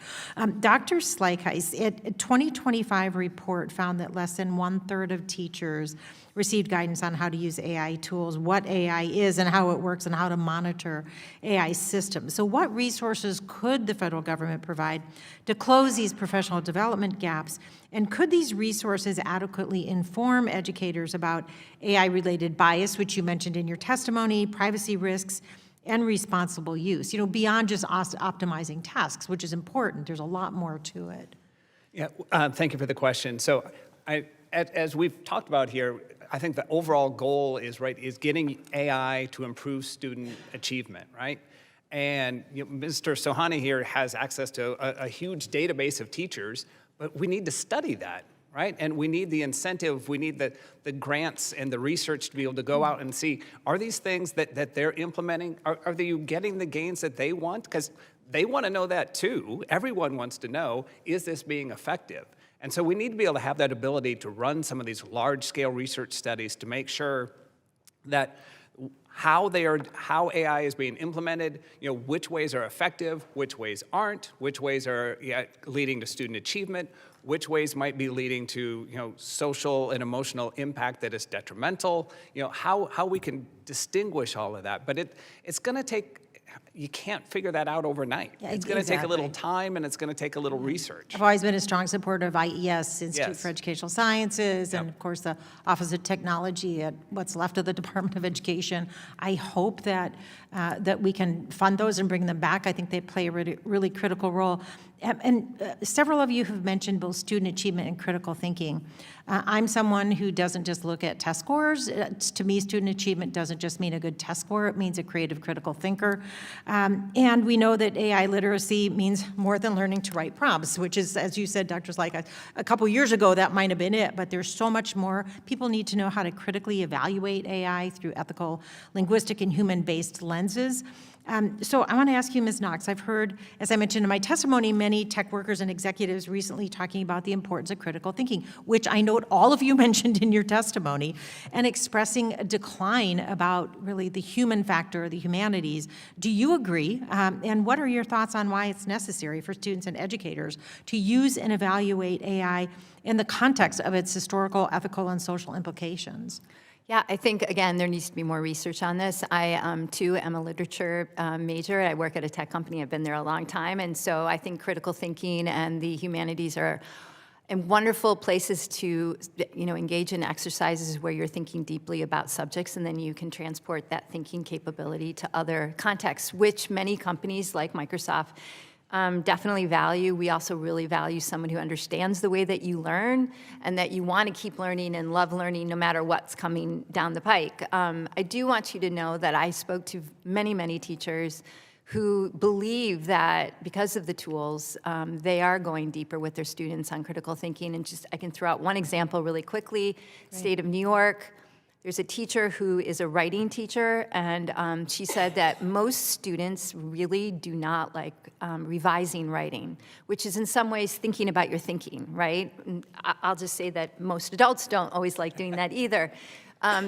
Dr. Slykeis, a 2025 report found that less than 1/3 of teachers received guidance on how to use AI tools, what AI is and how it works, and how to monitor AI systems. So what resources could the federal government provide to close these professional development gaps? And could these resources adequately inform educators about AI-related bias, which you mentioned in your testimony, privacy risks, and responsible use, beyond just optimizing tasks, which is important. There's a lot more to it. Yeah, thank you for the question. So as we've talked about here, I think the overall goal is getting AI to improve student achievement, right? And Mr. Sohani here has access to a huge database of teachers, but we need to study that, right? And we need the incentive, we need the grants and the research to be able to go out and see, are these things that they're implementing, are they getting the gains that they want? Because they want to know that too. Everyone wants to know, is this being effective? And so we need to be able to have that ability to run some of these large-scale research studies to make sure that how AI is being implemented, which ways are effective, which ways aren't, which ways are leading to student achievement, which ways might be leading to social and emotional impact that is detrimental, how we can distinguish all of that. But it's going to take. You can't figure that out overnight. Yeah, it's going to take a little exactly. time, and it's going to take a little research. I've always been a strong supporter of IES, Institute Yes. for Educational Sciences, and Yep. of course the Office of Technology at what's left of the Department of Education. I hope that we can fund those and bring them back. I think they play a really critical role. And several of you have mentioned both student achievement and critical thinking. I'm someone who doesn't just look at test scores. To me, student achievement doesn't just mean a good test score. It means a creative, critical thinker. And we know that AI literacy means more than learning to write prompts, which is, as you said, Dr. Slyke, a couple years ago, that might have been it, but there's so much more. People need to know how to critically evaluate AI through ethical, linguistic, and human-based lenses. So I want to ask you, Ms. Knox, I've heard, as I mentioned in my testimony, many tech workers and executives recently talking about the importance of critical thinking, which I note all of you mentioned in your testimony, and expressing a decline about really the human factor, the humanities. Do you agree? And what are your thoughts on why it's necessary for students and educators to use and evaluate AI in the context of its historical, ethical, and social implications? Yeah, I think, again, there needs to be more research on this. I, too, am a literature major. I work at a tech company. I've been there a long time. And so I think critical thinking and the humanities are wonderful places to, engage in exercises where you're thinking deeply about subjects, and then you can transport that thinking capability to other contexts, which many companies like Microsoft definitely value. We also really value someone who understands the way that you learn and that you want to keep learning and love learning no matter what's coming down the pike. I do want you to know that I spoke to many, many teachers who believe that because of the tools, they are going deeper with their students on critical thinking. And I can throw out one example really quickly. Great. State of New York. There's a teacher who is a writing teacher, and she said that most students really do not like revising writing, which is in some ways thinking about your thinking, right? And I'll just say that most adults don't always like doing that either.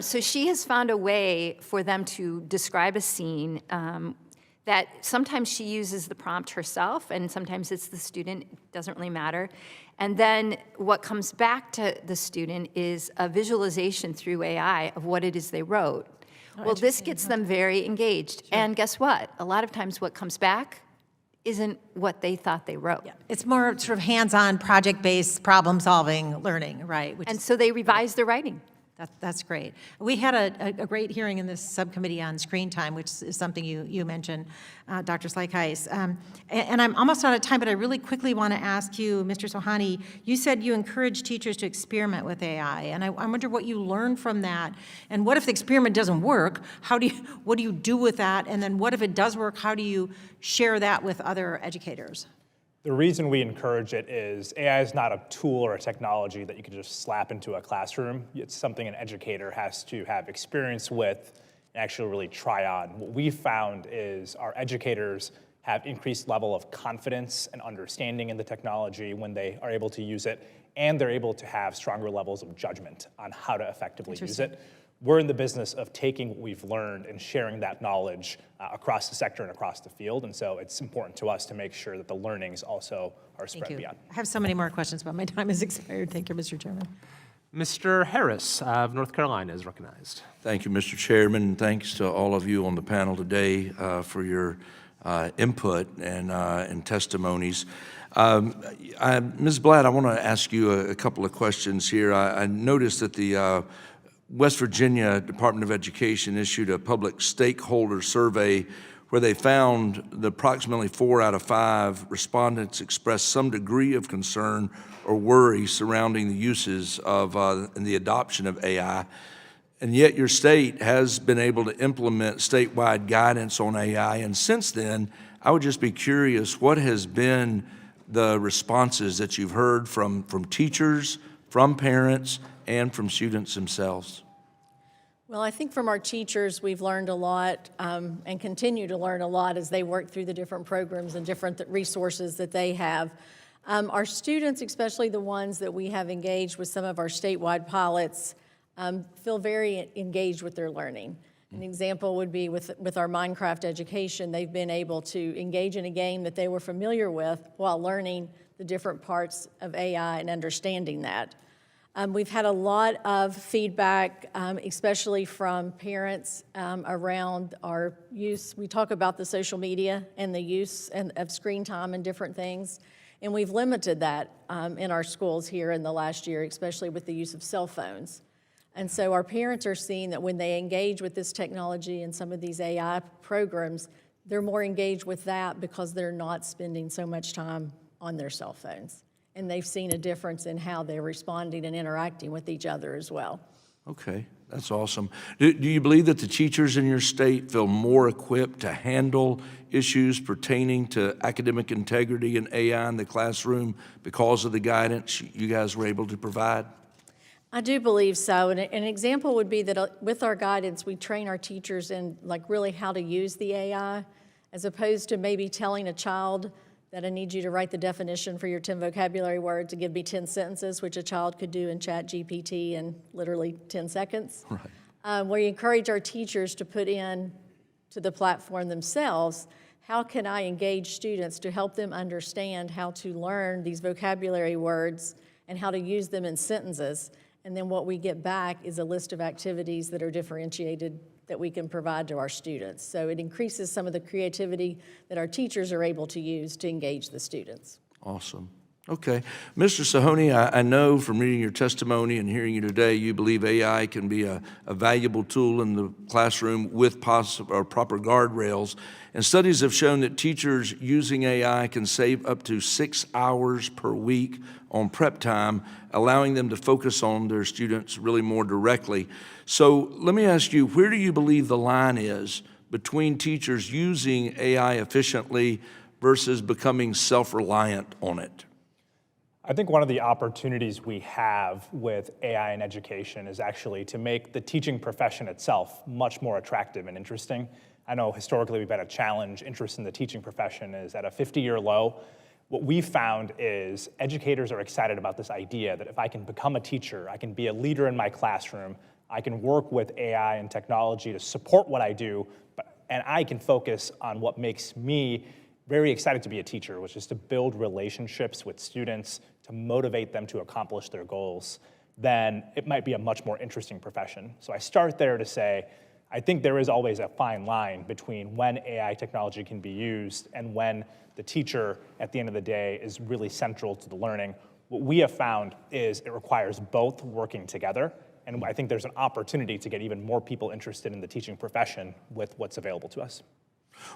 So she has found a way for them to describe a scene that sometimes she uses the prompt herself, and sometimes it's the student. It doesn't really matter. And then what comes back to the student is a visualization through AI of what it is they wrote, Well, this gets them very engaged. And guess what? A lot of times what comes back isn't what they thought they wrote. It's more sort of hands-on, project-based, problem-solving learning, right? Which And is, so they revise their writing. that's great. We had a great hearing in this subcommittee on screen time, which is something you mentioned, Dr. Slikheis. And I'm almost out of time, but I really quickly want to ask you, Mr. Sohani, you said you encourage teachers to experiment with AI, and I wonder what you learned from that, and what if the experiment doesn't work? What do you do with that? And then what if it does work? How do you share that with other educators? The reason we encourage it is AI is not a tool or a technology that you can just slap into a classroom. It's something an educator has to have experience with and actually really try on. What we found is our educators have increased level of confidence and understanding in the technology when they are able to use it, and they're able to have stronger levels of judgment on how to effectively use it. We're in the business of taking what we've learned and sharing that knowledge across the sector and across the field, and so it's important to us to make sure that the learnings also are Thank spread you. beyond. I have so many more questions, but my time has expired. Thank you, Mr. Chairman. Mr. Harris of North Carolina is recognized. Thank you, Mr. Chairman, and thanks to all of you on the panel today for your input and testimonies. Ms. Blatt, I want to ask you a couple of questions here. I noticed that the West Virginia Department of Education issued a public stakeholder survey where they found that approximately 4 out of 5 respondents expressed some degree of concern or worry surrounding the uses of and the adoption of AI. And yet your state has been able to implement statewide guidance on AI. And since then, I would just be curious, what has been the responses that you've heard from teachers, from parents, and from students themselves? Well, I think from our teachers, we've learned a lot and continue to learn a lot as they work through the different programs and different resources that they have. Our students, especially the ones that we have engaged with some of our statewide pilots, feel very engaged with their learning. An example would be with our Minecraft education. They've been able to engage in a game that they were familiar with while learning the different parts of AI and understanding that. We've had a lot of feedback, especially from parents around our use. We talk about the social media and the use of screen time and different things, and we've limited that in our schools here in the last year, especially with the use of cell phones. And so our parents are seeing that when they engage with this technology and some of these AI programs, they're more engaged with that because they're not spending so much time on their cell phones. And they've seen a difference in how they're responding and interacting with each other as well. Okay, that's awesome. Do you believe that the teachers in your state feel more equipped to handle issues pertaining to academic integrity and AI in the classroom because of the guidance you guys were able to provide? I do believe so. And an example would be that with our guidance, we train our teachers in like really how to use the AI, as opposed to maybe telling a child that I need you to write the definition for your 10 vocabulary words to give me 10 sentences, which a child could do in ChatGPT in literally 10 seconds. Right. We encourage our teachers to put in to the platform themselves, how can I engage students to help them understand how to learn these vocabulary words and how to use them in sentences. And then what we get back is a list of activities that are differentiated that we can provide to our students. So it increases some of the creativity that our teachers are able to use to engage the students. Awesome. Okay. Mr. Sohani, I know from reading your testimony and hearing you today, you believe AI can be a valuable tool in the classroom with proper guardrails. And studies have shown that teachers using AI can save up to 6 hours per week on prep time, allowing them to focus on their students really more directly. So let me ask you, where do you believe the line is between teachers using AI efficiently versus becoming self-reliant on it? I think one of the opportunities we have with AI in education is actually to make the teaching profession itself much more attractive and interesting. I know historically we've had a challenge. Interest in the teaching profession is at a 50-year low. What we found is educators are excited about this idea that if I can become a teacher, I can be a leader in my classroom, I can work with AI and technology to support what I do, and I can focus on what makes me very excited to be a teacher, which is to build relationships with students, to motivate them to accomplish their goals, then it might be a much more interesting profession. So I start there to say, I think there is always a fine line between when AI technology can be used and when the teacher, at the end of the day, is really central to the learning. What we have found is it requires both working together, and I think there's an opportunity to get even more people interested in the teaching profession with what's available to us.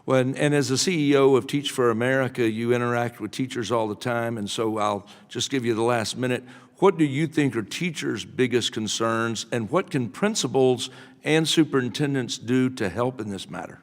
Well, and as the CEO of Teach for America, you interact with teachers all the time, and so I'll just give you the last minute. What do you think are teachers' biggest concerns, and what can principals and superintendents do to help in this matter?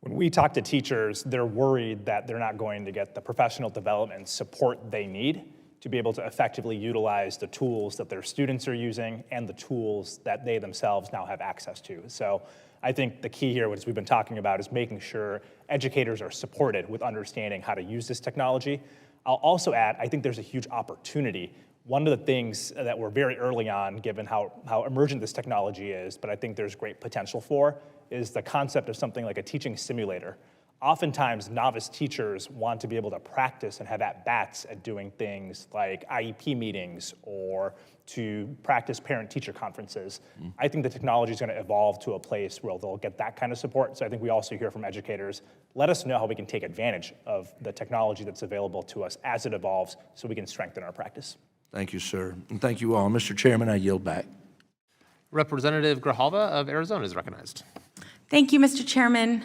When we talk to teachers, they're worried that they're not going to get the professional development support they need to be able to effectively utilize the tools that their students are using and the tools that they themselves now have access to. So I think the key here, as we've been talking about, is making sure educators are supported with understanding how to use this technology. I'll also add, I think there's a huge opportunity. One of the things that we're very early on, given how emergent this technology is, but I think there's great potential for, is the concept of something like a teaching simulator. Oftentimes, novice teachers want to be able to practice and have at-bats at doing things like IEP meetings or to practice parent-teacher conferences. I think the technology is going to evolve to a place where they'll get that kind of support. So I think we also hear from educators, let us know how we can take advantage of the technology that's available to us as it evolves so we can strengthen our practice. Thank you, sir, and thank you all. Mr. Chairman, I yield back. Representative Grijalva of Arizona is recognized. Thank you, Mr. Chairman.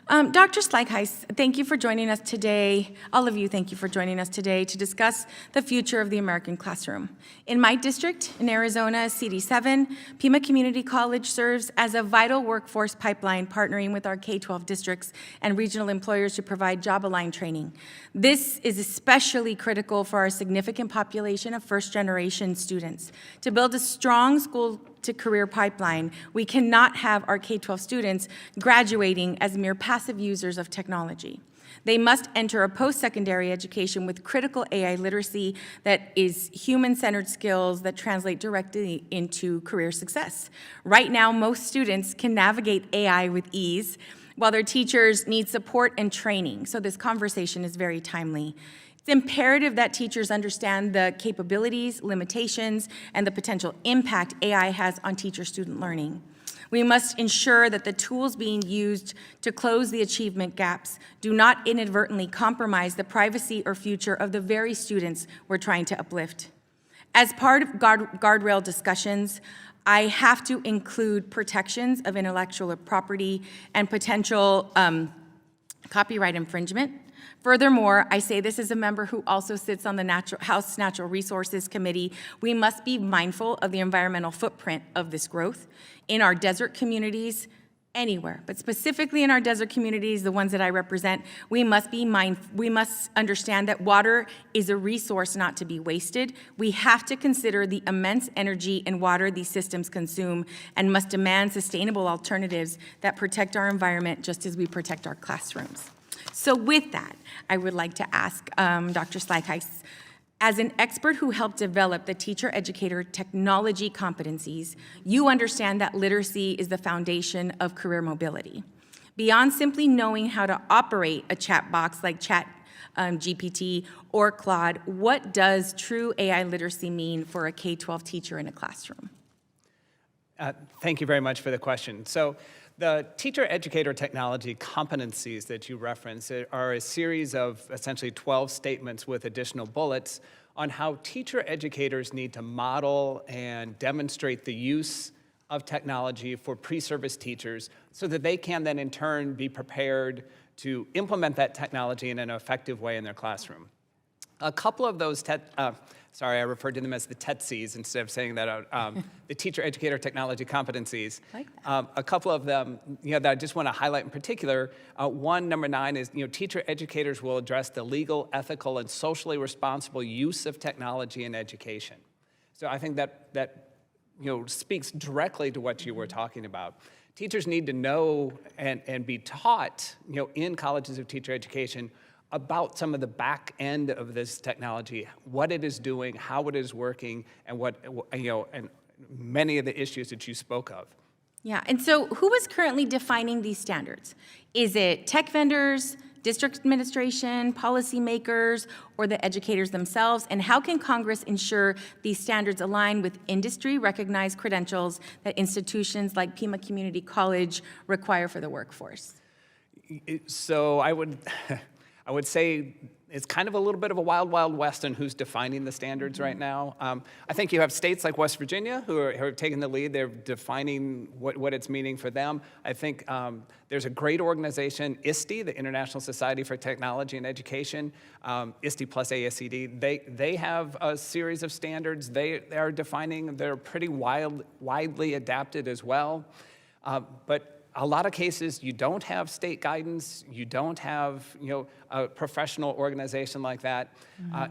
Dr. Slykeis, thank you for joining us today. All of you, thank you for joining us today to discuss the future of the American classroom. In my district, in Arizona, CD7, Pima Community College serves as a vital workforce pipeline, partnering with our K-12 districts and regional employers to provide job-aligned training. This is especially critical for our significant population of first-generation students. To build a strong school-to-career pipeline, we cannot have our K-12 students graduating as mere passive users of technology. They must enter a post-secondary education with critical AI literacy that is human-centered skills that translate directly into career success. Right now, most students can navigate AI with ease, while their teachers need support and training, so this conversation is very timely. It's imperative that teachers understand the capabilities, limitations, and the potential impact AI has on teacher-student learning. We must ensure that the tools being used to close the achievement gaps do not inadvertently compromise the privacy or future of the very students we're trying to uplift. As part of guardrail discussions, I have to include protections of intellectual property and potential copyright infringement. Furthermore, I say this as a member who also sits on the House Natural Resources Committee. We must be mindful of the environmental footprint of this growth in our desert communities, anywhere, but specifically in our desert communities, the ones that I represent, we must understand that water is a resource not to be wasted. We have to consider the immense energy and water these systems consume and must demand sustainable alternatives that protect our environment just as we protect our classrooms. So with that, I would like to ask Dr. Slykeis, as an expert who helped develop the teacher-educator technology competencies, you understand that literacy is the foundation of career mobility. Beyond simply knowing how to operate a chat box like GPT or Claude, what does true AI literacy mean for a K-12 teacher in a classroom? Thank you very much for the question. So the teacher-educator technology competencies that you reference are a series of essentially 12 statements with additional bullets on how teacher-educators need to model and demonstrate the use of technology for pre-service teachers so that they can then in turn be prepared to implement that technology in an effective way in their classroom. A couple of those sorry, I referred to them as the TETCs instead of saying that the teacher-educator technology competencies. I like that. A couple of them, that I just want to highlight in particular. One, number 9, is teacher-educators will address the legal, ethical, and socially responsible use of technology in education. So I think that speaks directly to what you were talking about. Teachers need to know and be taught, in colleges of teacher education, about some of the back end of this technology, what it is doing, how it is working, and and many of the issues that you spoke of. Yeah, and so who is currently defining these standards? Is it tech vendors, district administration, policymakers, or the educators themselves? And how can Congress ensure these standards align with industry-recognized credentials that institutions like Pima Community College require for the workforce? So I would, I would say it's kind of a little bit of a wild, wild west on who's defining the standards right now. I think you have states like West Virginia who are taking the lead. They're defining what it's meaning for them. I think there's a great organization, ISTE, the International Society for Technology and Education, ISTE plus ASCD. They have a series of standards they are defining. They're pretty widely adapted as well. But a lot of cases, you don't have state guidance, you don't have a professional organization like that,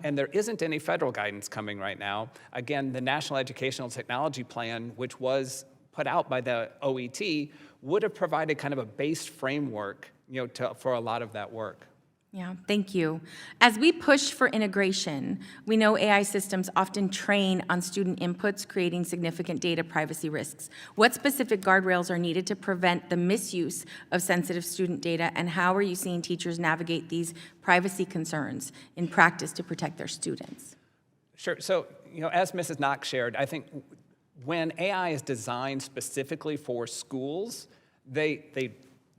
and there isn't any federal guidance coming right now. Again, the National Educational Technology Plan, which was put out by the OET, would have provided kind of a base framework for a lot of that work. Yeah, thank you. As we push for integration, we know AI systems often train on student inputs, creating significant data privacy risks. What specific guardrails are needed to prevent the misuse of sensitive student data, and how are you seeing teachers navigate these privacy concerns in practice to protect their students? Sure. So, as Mrs. Knox shared, I think when AI is designed specifically for schools,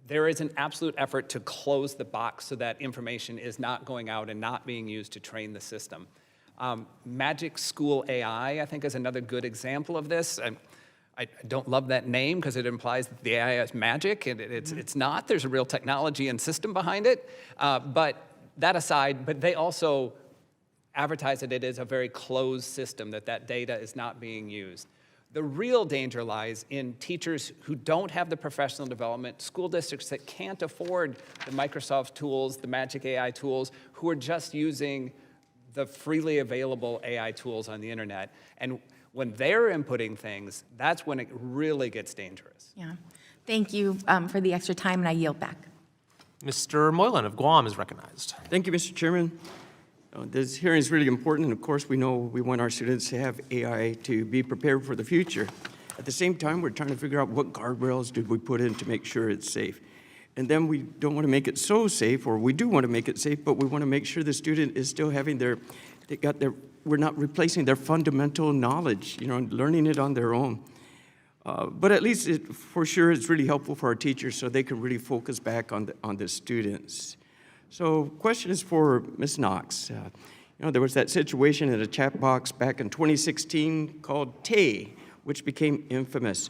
there is an absolute effort to close the box so that information is not going out and not being used to train the system. Magic School AI, I think, is another good example of this. I don't love that name because it implies that the AI is magic, and it's not. There's a real technology and system behind it. But that aside, but they also advertise that it is a very closed system, that data is not being used. The real danger lies in teachers who don't have the professional development, school districts that can't afford the Microsoft tools, the Magic AI tools, who are just using the freely available AI tools on the internet. And when they're inputting things, that's when it really gets dangerous. Yeah, thank you for the extra time, and I yield back. Mr. Moylan of Guam is recognized. Thank you, Mr. Chairman. This hearing is really important, and of course we know we want our students to have AI to be prepared for the future. At the same time, we're trying to figure out what guardrails did we put in to make sure it's safe. And then we don't want to make it so safe, or we do want to make it safe, but we want to make sure the student is still having we're not replacing their fundamental knowledge, learning it on their own. But at least for sure it's really helpful for our teachers so they can really focus back on the students. So question is for Ms. Knox. There was that situation in a chat box back in 2016 called Tay, which became infamous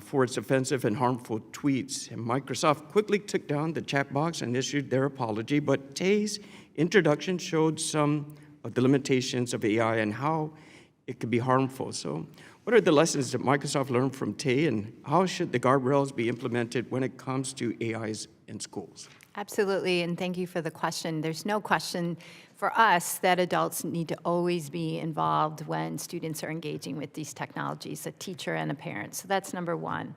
for its offensive and harmful tweets. And Microsoft quickly took down the chat box and issued their apology, but Tay's introduction showed some of the limitations of AI and how it could be harmful. So what are the lessons that Microsoft learned from Tay, and how should the guardrails be implemented when it comes to AIs in schools? Absolutely, and thank you for the question. There's no question for us that adults need to always be involved when students are engaging with these technologies, a teacher and a parent. So that's number one.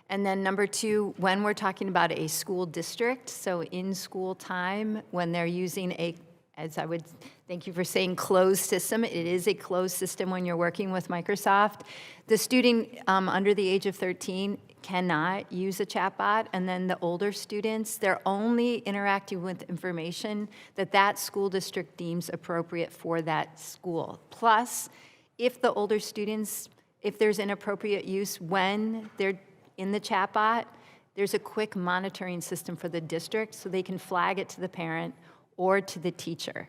And then number two, when we're talking about a school district, so in school time, when they're using thank you for saying closed system. It is a closed system when you're working with Microsoft. The student under the age of 13 cannot use a chatbot, and then the older students, they're only interacting with information that school district deems appropriate for that school. Plus, if the older students, if there's inappropriate use when they're in the chatbot, there's a quick monitoring system for the district so they can flag it to the parent or to the teacher.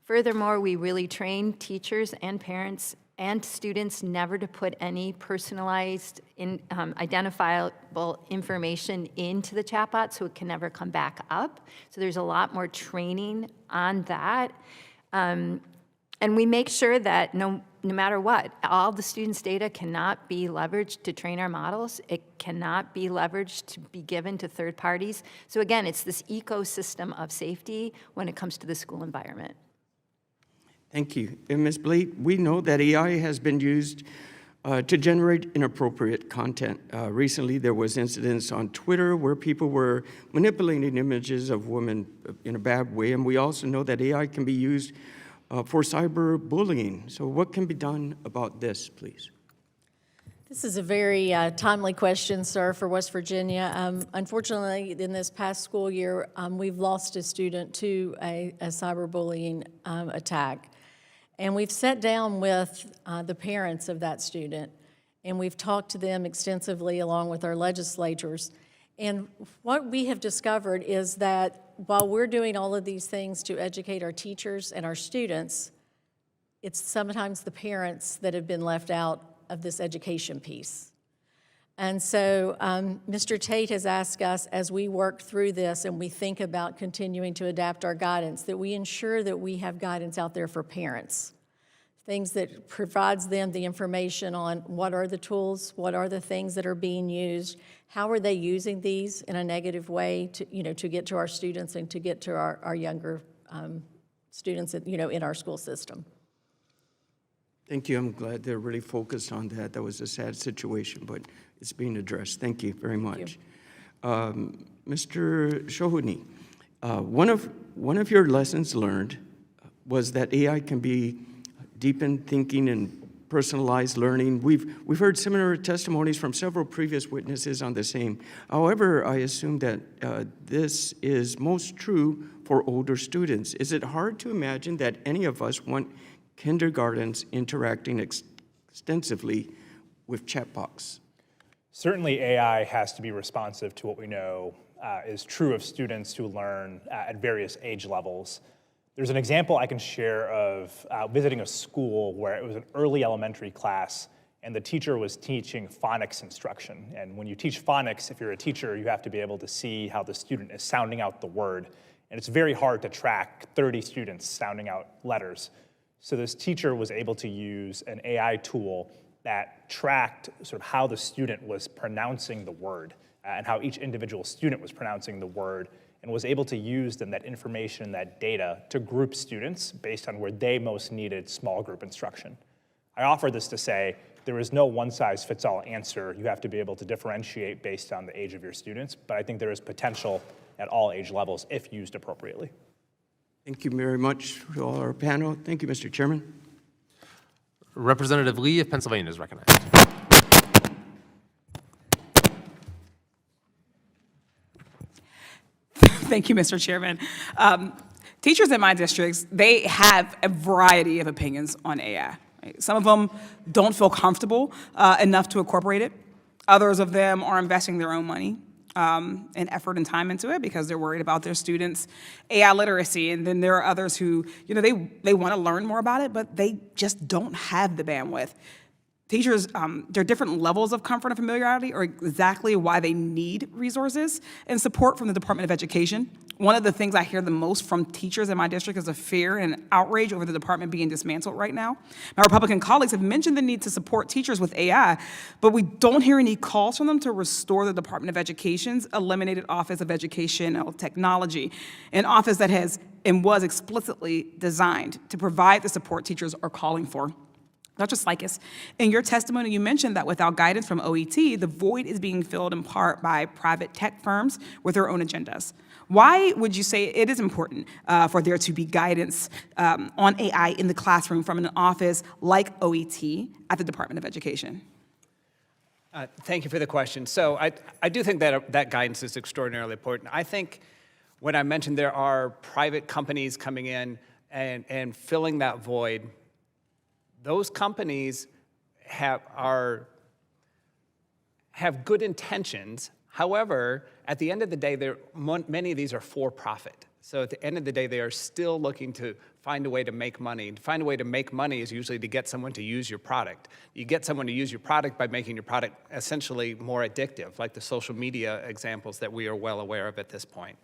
Furthermore, we really train teachers and parents and students never to put any personalized, identifiable information into the chatbot so it can never come back up. So there's a lot more training on that. And we make sure that no matter what, all the students' data cannot be leveraged to train our models. It cannot be leveraged to be given to third parties. So again, it's this ecosystem of safety when it comes to the school environment. Thank you. And Ms. Blate, we know that AI has been used to generate inappropriate content. Recently, there was incidents on Twitter where people were manipulating images of women in a bad way, and we also know that AI can be used for cyberbullying. So what can be done about this, please? This is a very timely question, sir, for West Virginia. Unfortunately, in this past school year, we've lost a student to a cyberbullying attack. And we've sat down with the parents of that student, and we've talked to them extensively along with our legislators. And what we have discovered is that while we're doing all of these things to educate our teachers and our students, it's sometimes the parents that have been left out of this education piece. And so Mr. Tate has asked us, as we work through this and we think about continuing to adapt our guidance, that we ensure that we have guidance out there for parents, things that provides them the information on what are the tools, what are the things that are being used, how are they using these in a negative way to, to get to our students and to get to our younger students, in our school system. Thank you. I'm glad they're really focused on that. That was a sad situation, but it's being addressed. Thank you very much. Mr. Shohuni, one of your lessons learned was that AI can be deepened thinking and personalized learning. We've heard similar testimonies from several previous witnesses on the same. However, I assume that this is most true for older students. Is it hard to imagine that any of us want kindergartens interacting extensively with chatbots? Certainly, AI has to be responsive to what we know is true of students who learn at various age levels. There's an example I can share of visiting a school where it was an early elementary class, and the teacher was teaching phonics instruction. And when you teach phonics, if you're a teacher, you have to be able to see how the student is sounding out the word. And it's very hard to track 30 students sounding out letters. So this teacher was able to use an AI tool that tracked sort of how the student was pronouncing the word and how each individual student was pronouncing the word, and was able to use that information, that data, to group students based on where they most needed small group instruction. I offer this to say there is no one-size-fits-all answer. You have to be able to differentiate based on the age of your students, but I think there is potential at all age levels if used appropriately. Thank you very much to all our panel. Thank you, Mr. Chairman. Representative Lee of Pennsylvania is recognized. Thank you, Mr. Chairman. Teachers in my districts, they have a variety of opinions on AI. Right? Some of them don't feel comfortable enough to incorporate it. Others of them are investing their own money and effort and time into it because they're worried about their students' AI literacy. And then there are others who, they want to learn more about it, but they just don't have the bandwidth. Teachers, there are different levels of comfort and familiarity, or exactly why they need resources and support from the Department of Education. One of the things I hear the most from teachers in my district is a fear and outrage over the department being dismantled right now. My Republican colleagues have mentioned the need to support teachers with AI, but we don't hear any calls from them to restore the Department of Education's eliminated Office of Educational Technology, an office that has and was explicitly designed to provide the support teachers are calling for. Dr. Slikas, in your testimony, you mentioned that without guidance from OET, the void is being filled in part by private tech firms with their own agendas. Why would you say it is important for there to be guidance on AI in the classroom from an office like OET at the Department of Education? Thank you for the question. So I do think that guidance is extraordinarily important. I think when I mentioned there are private companies coming in and filling that void, those companies have good intentions. However, at the end of the day, many of these are for profit. So at the end of the day, they are still looking to find a way to make money. And to find a way to make money is usually to get someone to use your product. You get someone to use your product by making your product essentially more addictive, like the social media examples that we are well aware of at this point.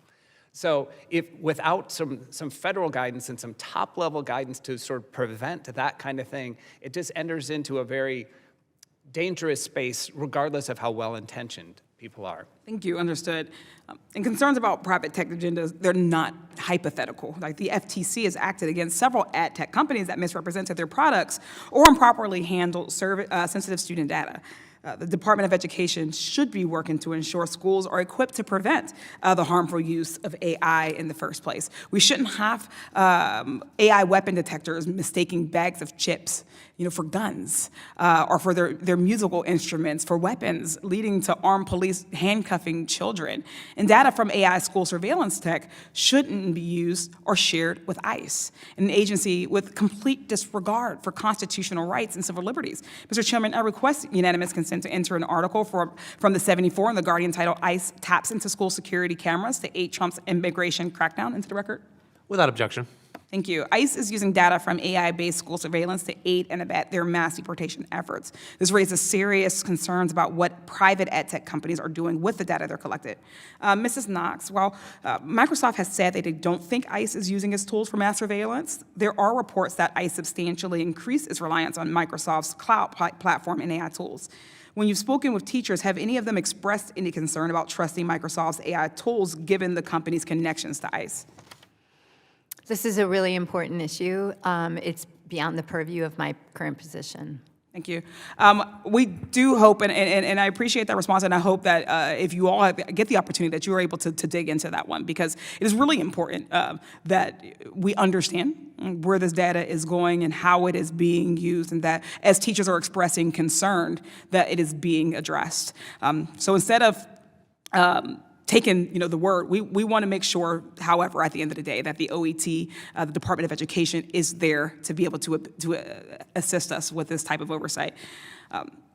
So if without some federal guidance and some top-level guidance to sort of prevent that kind of thing, it just enters into a very dangerous space, regardless of how well-intentioned people are. Thank you, understood. And concerns about private tech agendas, they're not hypothetical. Like the FTC has acted against several ad tech companies that misrepresented their products or improperly handled sensitive student data. The Department of Education should be working to ensure schools are equipped to prevent the harmful use of AI in the first place. We shouldn't have AI weapon detectors mistaking bags of chips for guns or for their musical instruments, for weapons, leading to armed police handcuffing children. And data from AI school surveillance tech shouldn't be used or shared with ICE, an agency with complete disregard for constitutional rights and civil liberties. Mr. Chairman, I request unanimous consent to enter an article from the 74 in the Guardian titled "ICE Taps into School Security Cameras to Aid Trump's Immigration Crackdown" into the record. Without objection. Thank you. ICE is using data from AI-based school surveillance to aid and abet their mass deportation efforts. This raises serious concerns about what private ed tech companies are doing with the data they're collected. Mrs. Knox, while Microsoft has said that they don't think ICE is using its tools for mass surveillance, there are reports that ICE substantially increased its reliance on Microsoft's cloud platform and AI tools. When you've spoken with teachers, have any of them expressed any concern about trusting Microsoft's AI tools given the company's connections to ICE? This is a really important issue. It's beyond the purview of my current position. Thank you. We do hope, and I appreciate that response, and I hope that if you all get the opportunity that you are able to dig into that one, because it is really important that we understand where this data is going and how it is being used, and that as teachers are expressing concern, that it is being addressed. So instead of taken, the word, we want to make sure, however, at the end of the day, that the OET, the Department of Education, is there to be able to assist us with this type of oversight.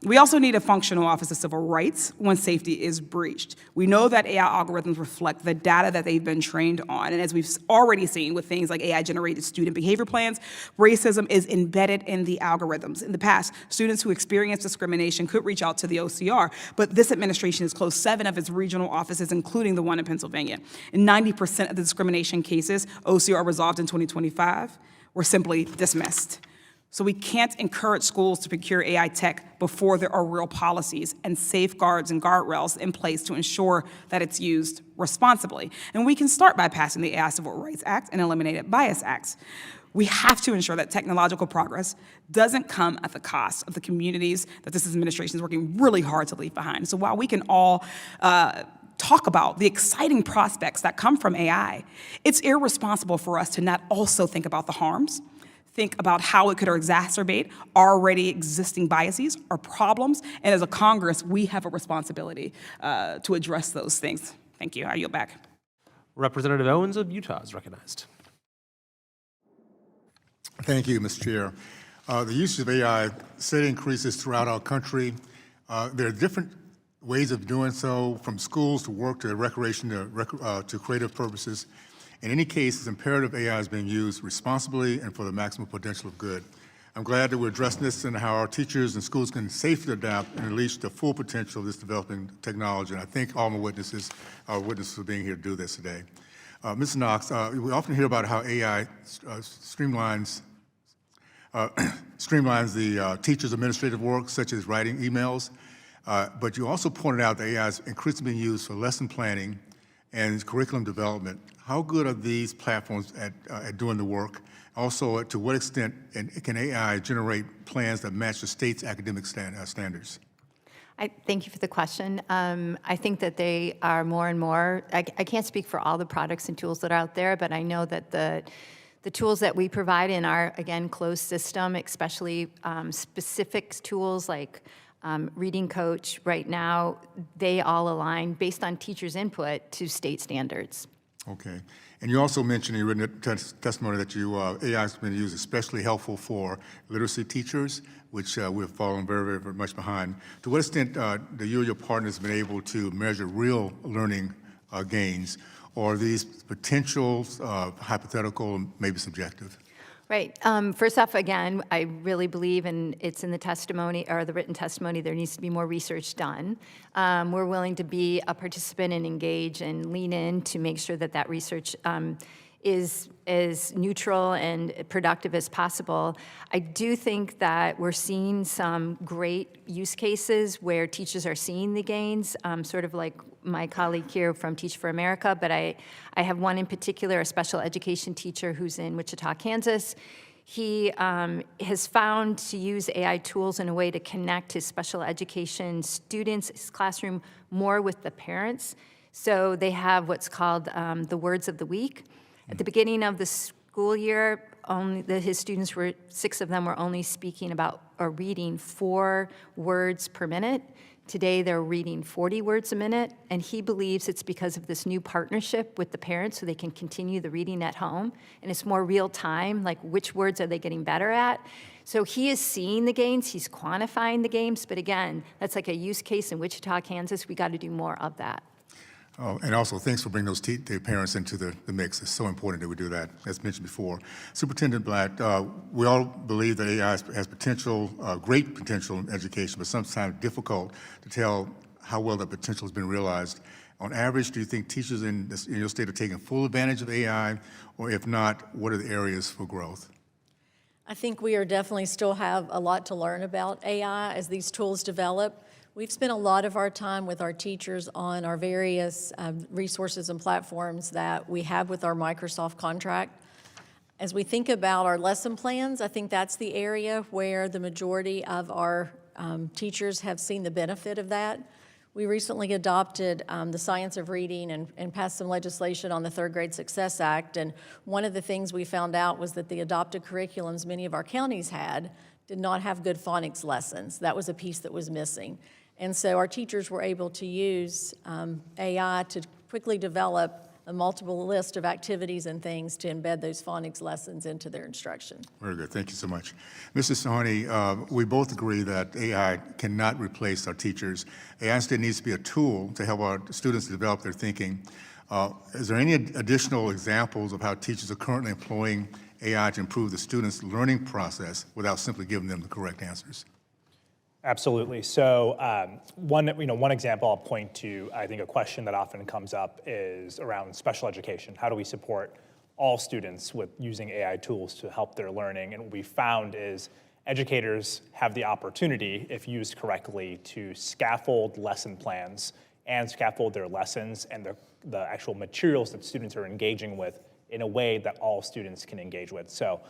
We also need a functional Office of Civil Rights when safety is breached. We know that AI algorithms reflect the data that they've been trained on, and as we've already seen with things like AI-generated student behavior plans, racism is embedded in the algorithms. In the past, students who experienced discrimination could reach out to the OCR, but this administration has closed 7 of its regional offices, including the one in Pennsylvania. And 90% of the discrimination cases OCR resolved in 2025 were simply dismissed. So we can't encourage schools to procure AI tech before there are real policies and safeguards and guardrails in place to ensure that it's used responsibly. And we can start by passing the AI Civil Rights Act and eliminated bias acts. We have to ensure that technological progress doesn't come at the cost of the communities that this administration is working really hard to leave behind. So while we can all talk about the exciting prospects that come from AI, it's irresponsible for us to not also think about the harms, think about how it could exacerbate already existing biases or problems, and as a Congress, we have a responsibility to address those things. Thank you. I yield back. Representative Owens of Utah is recognized. Thank you, Mr. Chair. The use of AI steadily increases throughout our country. There are different ways of doing so, from schools to work to recreation to creative purposes. In any case, it's imperative AI is being used responsibly and for the maximum potential of good. I'm glad that we're addressing this and how our teachers and schools can safely adapt and unleash the full potential of this developing technology. And I thank all my witnesses, our witnesses, for being here to do this today. Ms. Knox, we often hear about how AI streamlines the teacher's administrative work, such as writing emails. But you also pointed out that AI is increasingly being used for lesson planning and curriculum development. How good are these platforms at doing the work? Also, to what extent can AI generate plans that match the state's academic standards? I thank you for the question. I think that they are more and more, I can't speak for all the products and tools that are out there, but I know that the tools that we provide in our, again, closed system, especially specific tools like Reading Coach right now, they all align based on teachers' input to state standards. Okay. And you also mentioned in your written testimony that AI has been used especially helpful for literacy teachers, which we've fallen very, very much behind. To what extent do you or your partners been able to measure real learning gains, or are these potentials hypothetical, maybe subjective? Right. First off, again, I really believe, and it's in the testimony or the written testimony, there needs to be more research done. We're willing to be a participant and engage and lean in to make sure that that research is as neutral and productive as possible. I do think that we're seeing some great use cases where teachers are seeing the gains, sort of like my colleague here from Teach for America, but I have one in particular, a special education teacher who's in Wichita, Kansas. He has found to use AI tools in a way to connect his special education students, his classroom, more with the parents. So they have what's called the words of the week. At the beginning of the school year, his students were, 6 of them were only speaking about or reading 4 words per minute. Today, they're reading 40 words a minute, and he believes it's because of this new partnership with the parents so they can continue the reading at home, and it's more real time, like which words are they getting better at. So he is seeing the gains, he's quantifying the gains, but again, that's like a use case in Wichita, Kansas. We got to do more of that. Oh, and also, thanks for bringing those the parents into the mix. It's so important that we do that, as mentioned before. Superintendent Blatt, we all believe that AI has potential, great potential in education, but sometimes difficult to tell how well that potential has been realized. On average, do you think teachers in your state are taking full advantage of AI, or if not, what are the areas for growth? I think we are definitely still have a lot to learn about AI as these tools develop. We've spent a lot of our time with our teachers on our various resources and platforms that we have with our Microsoft contract. As we think about our lesson plans, I think that's the area where the majority of our teachers have seen the benefit of that. We recently adopted the science of reading and passed some legislation on the Third Grade Success Act. And one of the things we found out was that the adopted curriculums many of our counties had did not have good phonics lessons. That was a piece that was missing. And so our teachers were able to use AI to quickly develop a multiple list of activities and things to embed those phonics lessons into their instruction. Very good. Thank you so much. Mrs. Sahani, we both agree that AI cannot replace our teachers. AI instead needs to be a tool to help our students develop their thinking. Is there any additional examples of how teachers are currently employing AI to improve the students' learning process without simply giving them the correct answers? Absolutely. So one example I'll point to, I think a question that often comes up is around special education. How do we support all students with using AI tools to help their learning? And what we found is educators have the opportunity, if used correctly, to scaffold lesson plans and scaffold their lessons and the actual materials that students are engaging with in a way that all students can engage with. So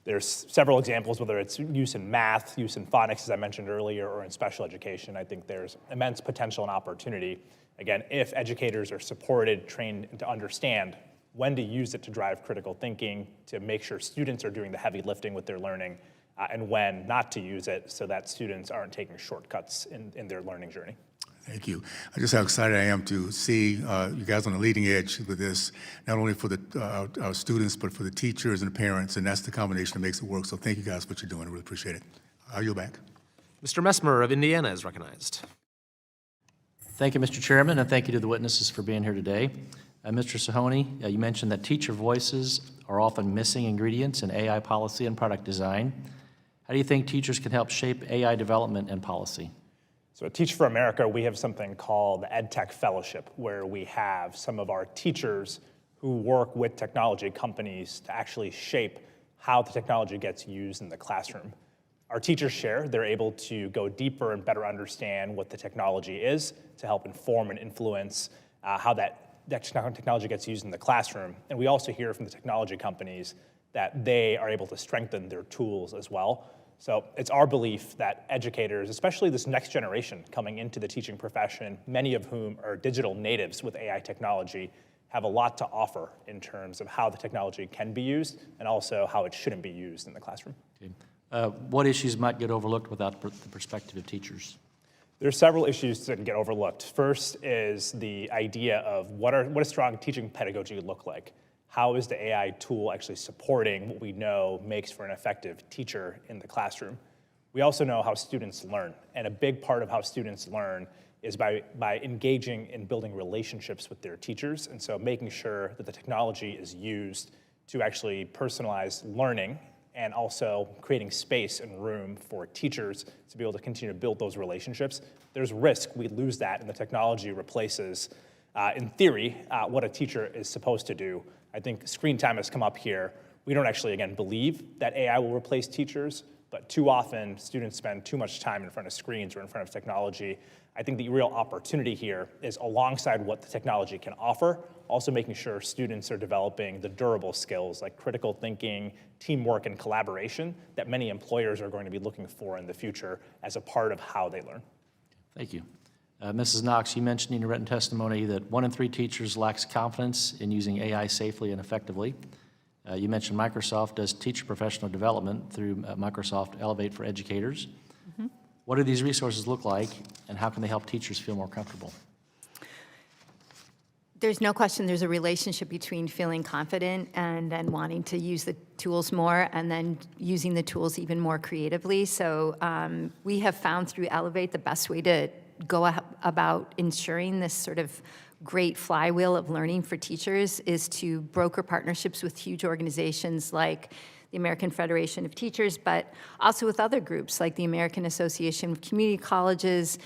there's several examples, whether it's use in math, use in phonics, as I mentioned earlier, or in special education. I think there's immense potential and opportunity. Again, if educators are supported, trained to understand when to use it to drive critical thinking, to make sure students are doing the heavy lifting with their learning, and when not to use it so that students aren't taking shortcuts in their learning journey. Thank you. Just how excited I am to see you guys on the leading edge with this, not only for our students, but for the teachers and the parents, and that's the combination that makes it work. So thank you guys for what you're doing. I really appreciate it. I'll yield back. Mr. Messmer of Indiana is recognized. Thank you, Mr. Chairman, and thank you to the witnesses for being here today. Mr. Sahoni, you mentioned that teacher voices are often missing ingredients in AI policy and product design. How do you think teachers can help shape AI development and policy? So at Teach for America, we have something called the EdTech Fellowship, where we have some of our teachers who work with technology companies to actually shape how the technology gets used in the classroom. Our teachers share, they're able to go deeper and better understand what the technology is to help inform and influence how that technology gets used in the classroom. And we also hear from the technology companies that they are able to strengthen their tools as well. So it's our belief that educators, especially this next generation coming into the teaching profession, many of whom are digital natives with AI technology, have a lot to offer in terms of how the technology can be used and also how it shouldn't be used in the classroom. Okay. What issues might get overlooked without the perspective of teachers? There's several issues that can get overlooked. First is the idea of what a strong teaching pedagogy look like. How is the AI tool actually supporting what we know makes for an effective teacher in the classroom? We also know how students learn, and a big part of how students learn is by engaging in building relationships with their teachers, and so making sure that the technology is used to actually personalize learning and also creating space and room for teachers to be able to continue to build those relationships. There's risk we lose that and the technology replaces, in theory, what a teacher is supposed to do. I think screen time has come up here. We don't actually, again, believe that AI will replace teachers, but too often students spend too much time in front of screens or in front of technology. I think the real opportunity here is alongside what the technology can offer, also making sure students are developing the durable skills like critical thinking, teamwork, and collaboration that many employers are going to be looking for in the future as a part of how they learn. Thank you. Mrs. Knox, you mentioned in your written testimony that 1 in 3 teachers lacks confidence in using AI safely and effectively. You mentioned Microsoft does teacher professional development through Microsoft Elevate for Educators. What do these resources look like, and how can they help teachers feel more comfortable? There's no question there's a relationship between feeling confident and then wanting to use the tools more and then using the tools even more creatively. So we have found through Elevate the best way to go about ensuring this sort of great flywheel of learning for teachers is to broker partnerships with huge organizations like the American Federation of Teachers, but also with other groups like the American Association of Community Colleges,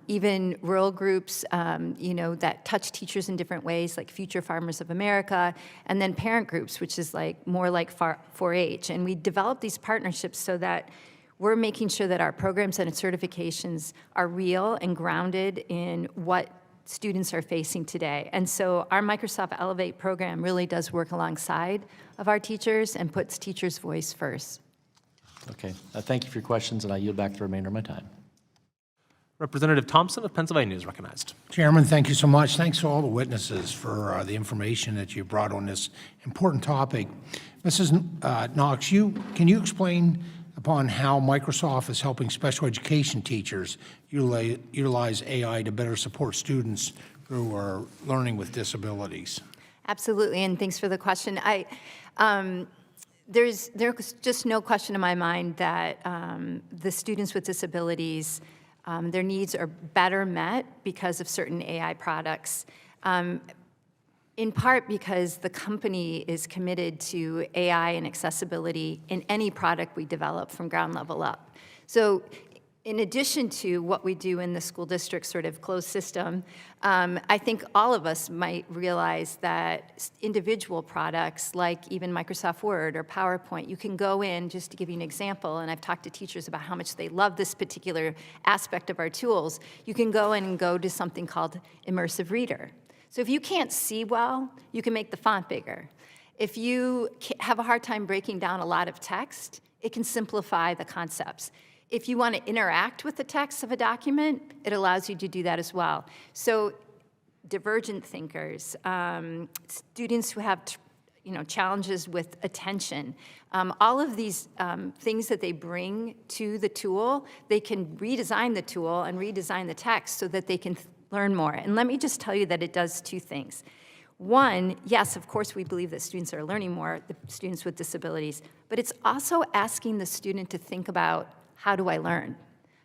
even rural groups, that touch teachers in different ways, like Future Farmers of America, and then parent groups, which is more like 4-H. And we develop these partnerships so that we're making sure that our programs and certifications are real and grounded in what students are facing today. And so our Microsoft Elevate program really does work alongside of our teachers and puts teachers' voice first. Okay, thank you for your questions, and I yield back the remainder of my time. Representative Thompson of Pennsylvania is recognized. Chairman, thank you so much. Thanks to all the witnesses for the information that you brought on this important topic. Mrs. Knox, can you explain upon how Microsoft is helping special education teachers utilize AI to better support students who are learning with disabilities? Absolutely, and thanks for the question. There's just no question in my mind that the students with disabilities, their needs are better met because of certain AI products, in part because the company is committed to AI and accessibility in any product we develop from ground level up. So in addition to what we do in the school district sort of closed system, I think all of us might realize that individual products like even Microsoft Word or PowerPoint, you can go in, just to give you an example, and I've talked to teachers about how much they love this particular aspect of our tools, you can go in and go to something called Immersive Reader. So if you can't see well, you can make the font bigger. If you have a hard time breaking down a lot of text, it can simplify the concepts. If you want to interact with the text of a document, it allows you to do that as well. So divergent thinkers, students who have challenges with attention, all of these things that they bring to the tool, they can redesign the tool and redesign the text so that they can learn more. And let me just tell you that it does two things. One, yes, of course, we believe that students are learning more, the students with disabilities, but it's also asking the student to think about, how do I learn?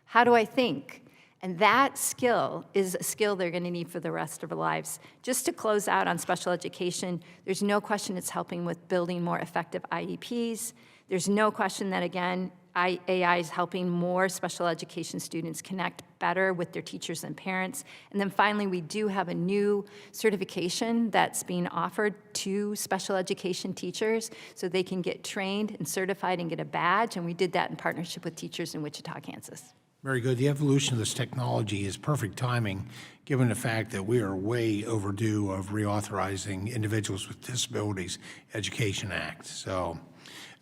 How do I think? And that skill is a skill they're going to need for the rest of their lives. Just to close out on special education, there's no question it's helping with building more effective IEPs. There's no question that, again, AI is helping more special education students connect better with their teachers and parents. And then finally, we do have a new certification that's being offered to special education teachers so they can get trained and certified and get a badge. And we did that in partnership with teachers in Wichita, Kansas. Very good. The evolution of this technology is perfect timing, given the fact that we are way overdue of reauthorizing Individuals with Disabilities Education Act. So,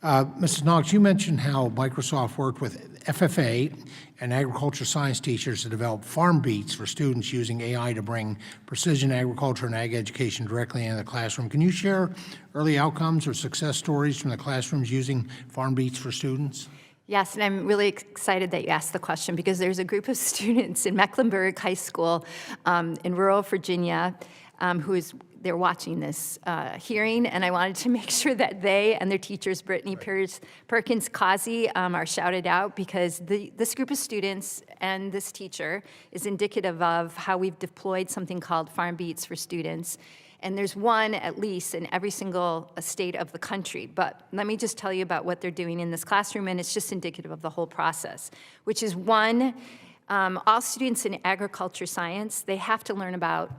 Mrs. Knox, you mentioned how Microsoft worked with FFA and agriculture science teachers to develop farm beats for students using AI to bring precision agriculture and ag education directly into the classroom. Can you share early outcomes or success stories from the classrooms using farm beats for students? Yes, and I'm really excited that you asked the question because there's a group of students in Mecklenburg High School in rural Virginia they're watching this hearing, and I wanted to make sure that they and their teachers, Brittany Perkins Causey, are shouted out because this group of students and this teacher is indicative of how we've deployed something called Farm Beats for students. And there's one, at least, in every single state of the country. But let me just tell you about what they're doing in this classroom, and it's just indicative of the whole process, which is one, all students in agriculture science, they have to learn about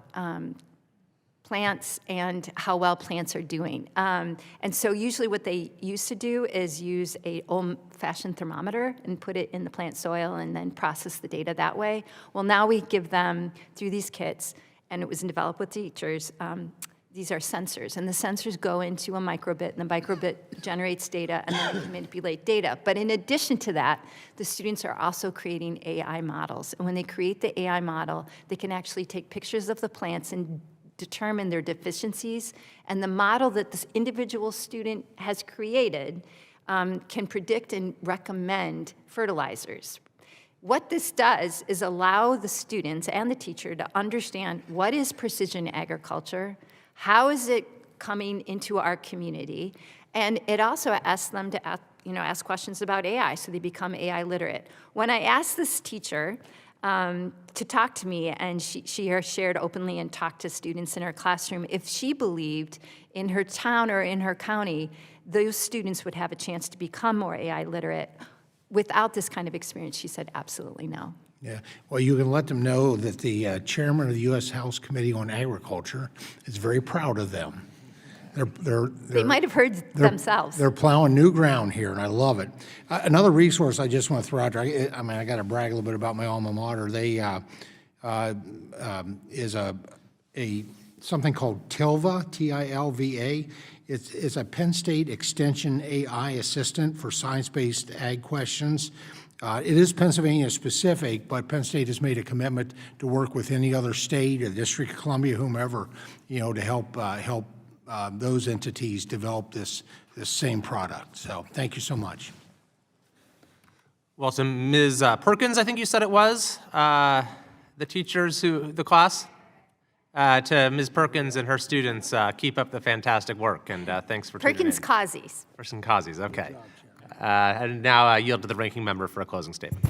plants and how well plants are doing. And so usually what they used to do is use an old-fashioned thermometer and put it in the plant soil and then process the data that way. Well, now we give them, through these kits, and it was developed with teachers, these are sensors, and the sensors go into a microbit, and the microbit generates data, and then we can manipulate data. But in addition to that, the students are also creating AI models. And when they create the AI model, they can actually take pictures of the plants and determine their deficiencies, and the model that this individual student has created can predict and recommend fertilizers. What this does is allow the students and the teacher to understand what is precision agriculture, how is it coming into our community, and it also asks them to ask questions about AI so they become AI literate. When I asked this teacher to talk to me, and she shared openly and talked to students in her classroom, if she believed in her town or in her county, those students would have a chance to become more AI literate. Without this kind of experience, she said absolutely no. Yeah, well, you can let them know that the chairman of the U.S. House Committee on Agriculture is very proud of them. They might have heard themselves. They're plowing new ground here, and I love it. Another resource I just want to throw out there, I mean, I got to brag a little bit about my alma mater. They is something called TILVA, T-I-L-V-A. It's a Penn State Extension AI assistant for science-based ag questions. It is Pennsylvania specific, but Penn State has made a commitment to work with any other state, the District of Columbia, whomever, to help those entities develop this same product. So thank you so much. Well, to Ms. Perkins, I think you said it was, the class. To Ms. Perkins and her students, keep up the fantastic work, and thanks for tuning in. Perkins-Kazis. Perkins-Kazis, okay. And now I yield to the ranking member for a closing statement.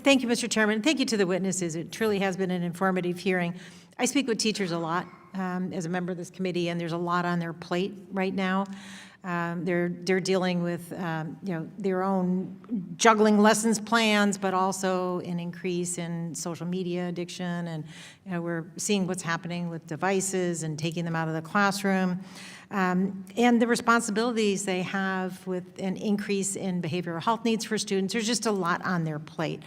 Thank you, Mr. Chairman. Thank you to the witnesses. It truly has been an informative hearing. I speak with teachers a lot as a member of this committee, and there's a lot on their plate right now. They're dealing with their own juggling lessons plans, but also an increase in social media addiction, and we're seeing what's happening with devices and taking them out of the classroom, and the responsibilities they have with an increase in behavioral health needs for students. There's just a lot on their plate.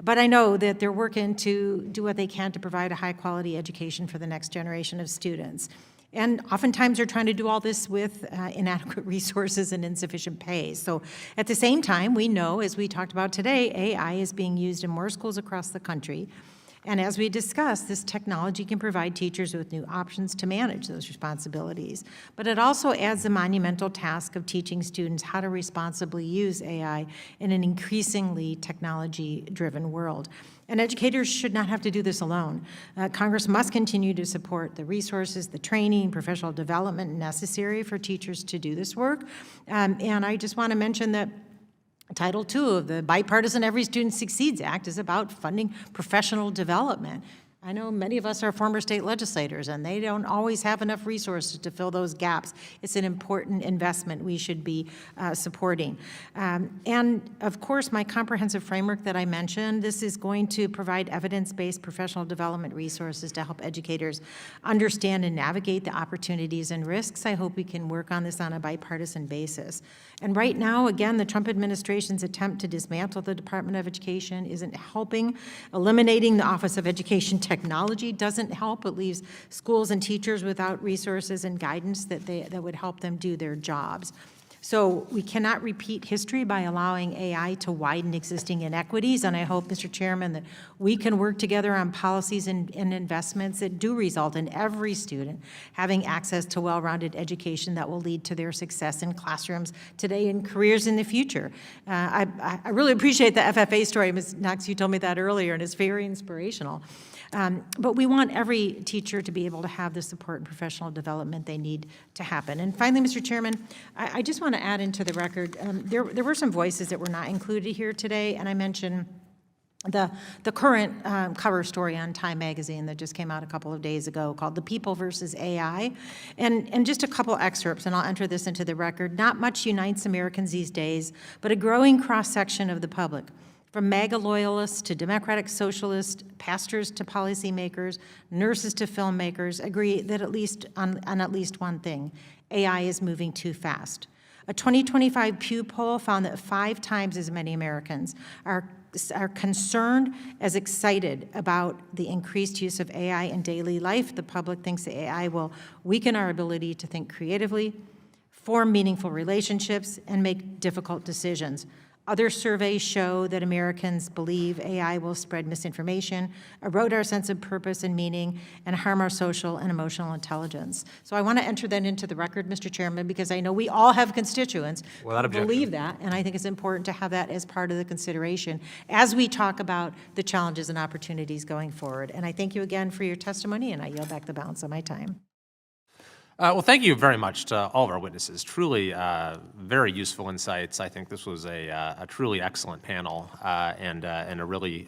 But I know that they're working to do what they can to provide a high-quality education for the next generation of students. And oftentimes they're trying to do all this with inadequate resources and insufficient pay. So at the same time, we know, as we talked about today, AI is being used in more schools across the country. And as we discussed, this technology can provide teachers with new options to manage those responsibilities. But it also adds the monumental task of teaching students how to responsibly use AI in an increasingly technology-driven world. And educators should not have to do this alone. Congress must continue to support the resources, the training, professional development necessary for teachers to do this work. And I just want to mention that Title II of the Bipartisan Every Student Succeeds Act is about funding professional development. I know many of us are former state legislators, and they don't always have enough resources to fill those gaps. It's an important investment we should be supporting. And of course, my comprehensive framework that I mentioned, this is going to provide evidence-based professional development resources to help educators understand and navigate the opportunities and risks. I hope we can work on this on a bipartisan basis. And right now, again, the Trump administration's attempt to dismantle the Department of Education isn't helping. Eliminating the Office of Education Technology doesn't help. It leaves schools and teachers without resources and guidance that would help them do their jobs. So we cannot repeat history by allowing AI to widen existing inequities, and I hope, Mr. Chairman, that we can work together on policies and investments that do result in every student having access to well-rounded education that will lead to their success in classrooms today and careers in the future. I really appreciate the FFA story. Ms. Knox, you told me that earlier, and it's very inspirational. But we want every teacher to be able to have the support and professional development they need to happen. And finally, Mr. Chairman, I just want to add into the record, there were some voices that were not included here today, and I mentioned the current cover story on Time Magazine that just came out a couple of days ago called The People versus AI. And just a couple excerpts, and I'll enter this into the record. Not much unites Americans these days, but a growing cross-section of the public. From MAGA loyalists to Democratic socialists, pastors to policymakers, nurses to filmmakers, agree that on at least one thing: AI is moving too fast. A 2025 Pew poll found that 5 times as many Americans are concerned as excited about the increased use of AI in daily life. The public thinks that AI will weaken our ability to think creatively, form meaningful relationships, and make difficult decisions. Other surveys show that Americans believe AI will spread misinformation, erode our sense of purpose and meaning, and harm our social and emotional intelligence. So I want to enter that into the record, Mr. Chairman, because I know we all have constituents Without who objection. believe that, and I think it's important to have that as part of the consideration as we talk about the challenges and opportunities going forward. And I thank you again for your testimony, and I yield back the balance of my time. Well, thank you very much to all of our witnesses. Truly very useful insights. I think this was a truly excellent panel and a really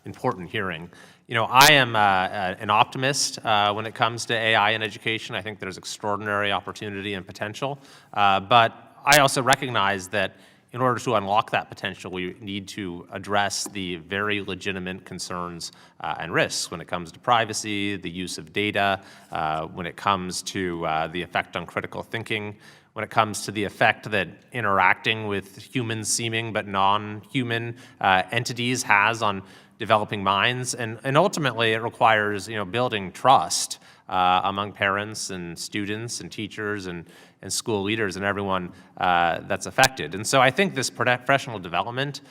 important hearing. You know, I am an optimist when it comes to AI in education. I think there's extraordinary opportunity and potential. But I also recognize that in order to unlock that potential, we need to address the very legitimate concerns and risks when it comes to privacy, the use of data, when it comes to the effect on critical thinking, when it comes to the effect that interacting with human-seeming but non-human entities has on developing minds. And ultimately, it requires, building trust among parents and students and teachers and school leaders and everyone that's affected. And so I think this professional development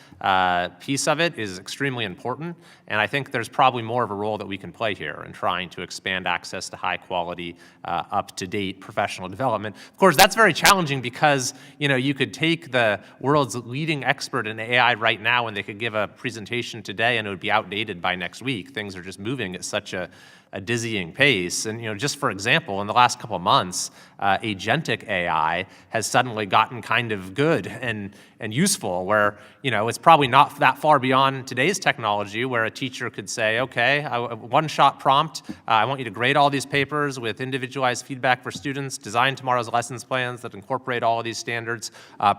piece of it is extremely important, and I think there's probably more of a role that we can play here in trying to expand access to high quality, up-to-date professional development. Of course, that's very challenging because, you could take the world's leading expert in AI right now and they could give a presentation today and it would be outdated by next week. Things are just moving at such a dizzying pace. And just for example, in the last couple of months, agentic AI has suddenly gotten kind of good and useful where, it's probably not that far beyond today's technology where a teacher could say, okay, a one-shot prompt, I want you to grade all these papers with individualized feedback for students, design tomorrow's lessons plans that incorporate all of these standards,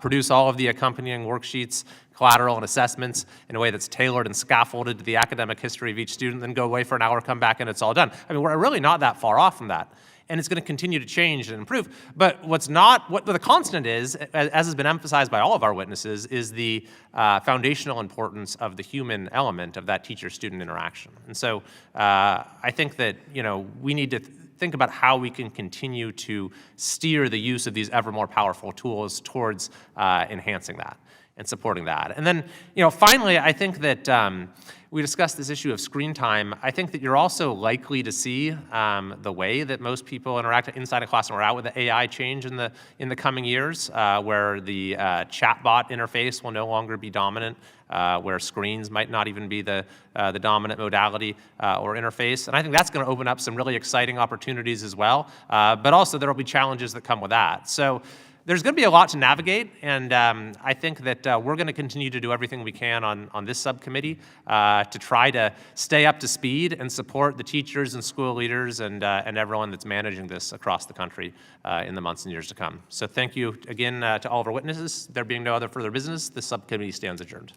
produce all of the accompanying worksheets, collateral and assessments in a way that's tailored and scaffolded to the academic history of each student, then go away for an hour, come back, and it's all done. I mean, we're really not that far off from that. And it's going to continue to change and improve. But what the constant is, as has been emphasized by all of our witnesses, is the foundational importance of the human element of that teacher-student interaction. And so I think that, we need to think about how we can continue to steer the use of these ever more powerful tools towards enhancing that and supporting that. And then, finally, I think that we discussed this issue of screen time. I think that you're also likely to see the way that most people interact inside a classroom or out with the AI change in the coming years, where the chatbot interface will no longer be dominant, where screens might not even be the dominant modality or interface. And I think that's going to open up some really exciting opportunities as well. But also there will be challenges that come with that. So there's going to be a lot to navigate, and I think that we're going to continue to do everything we can on this subcommittee to try to stay up to speed and support the teachers and school leaders and everyone that's managing this across the country in the months and years to come. So thank you again to all of our witnesses. There being no other further business, this subcommittee stands adjourned.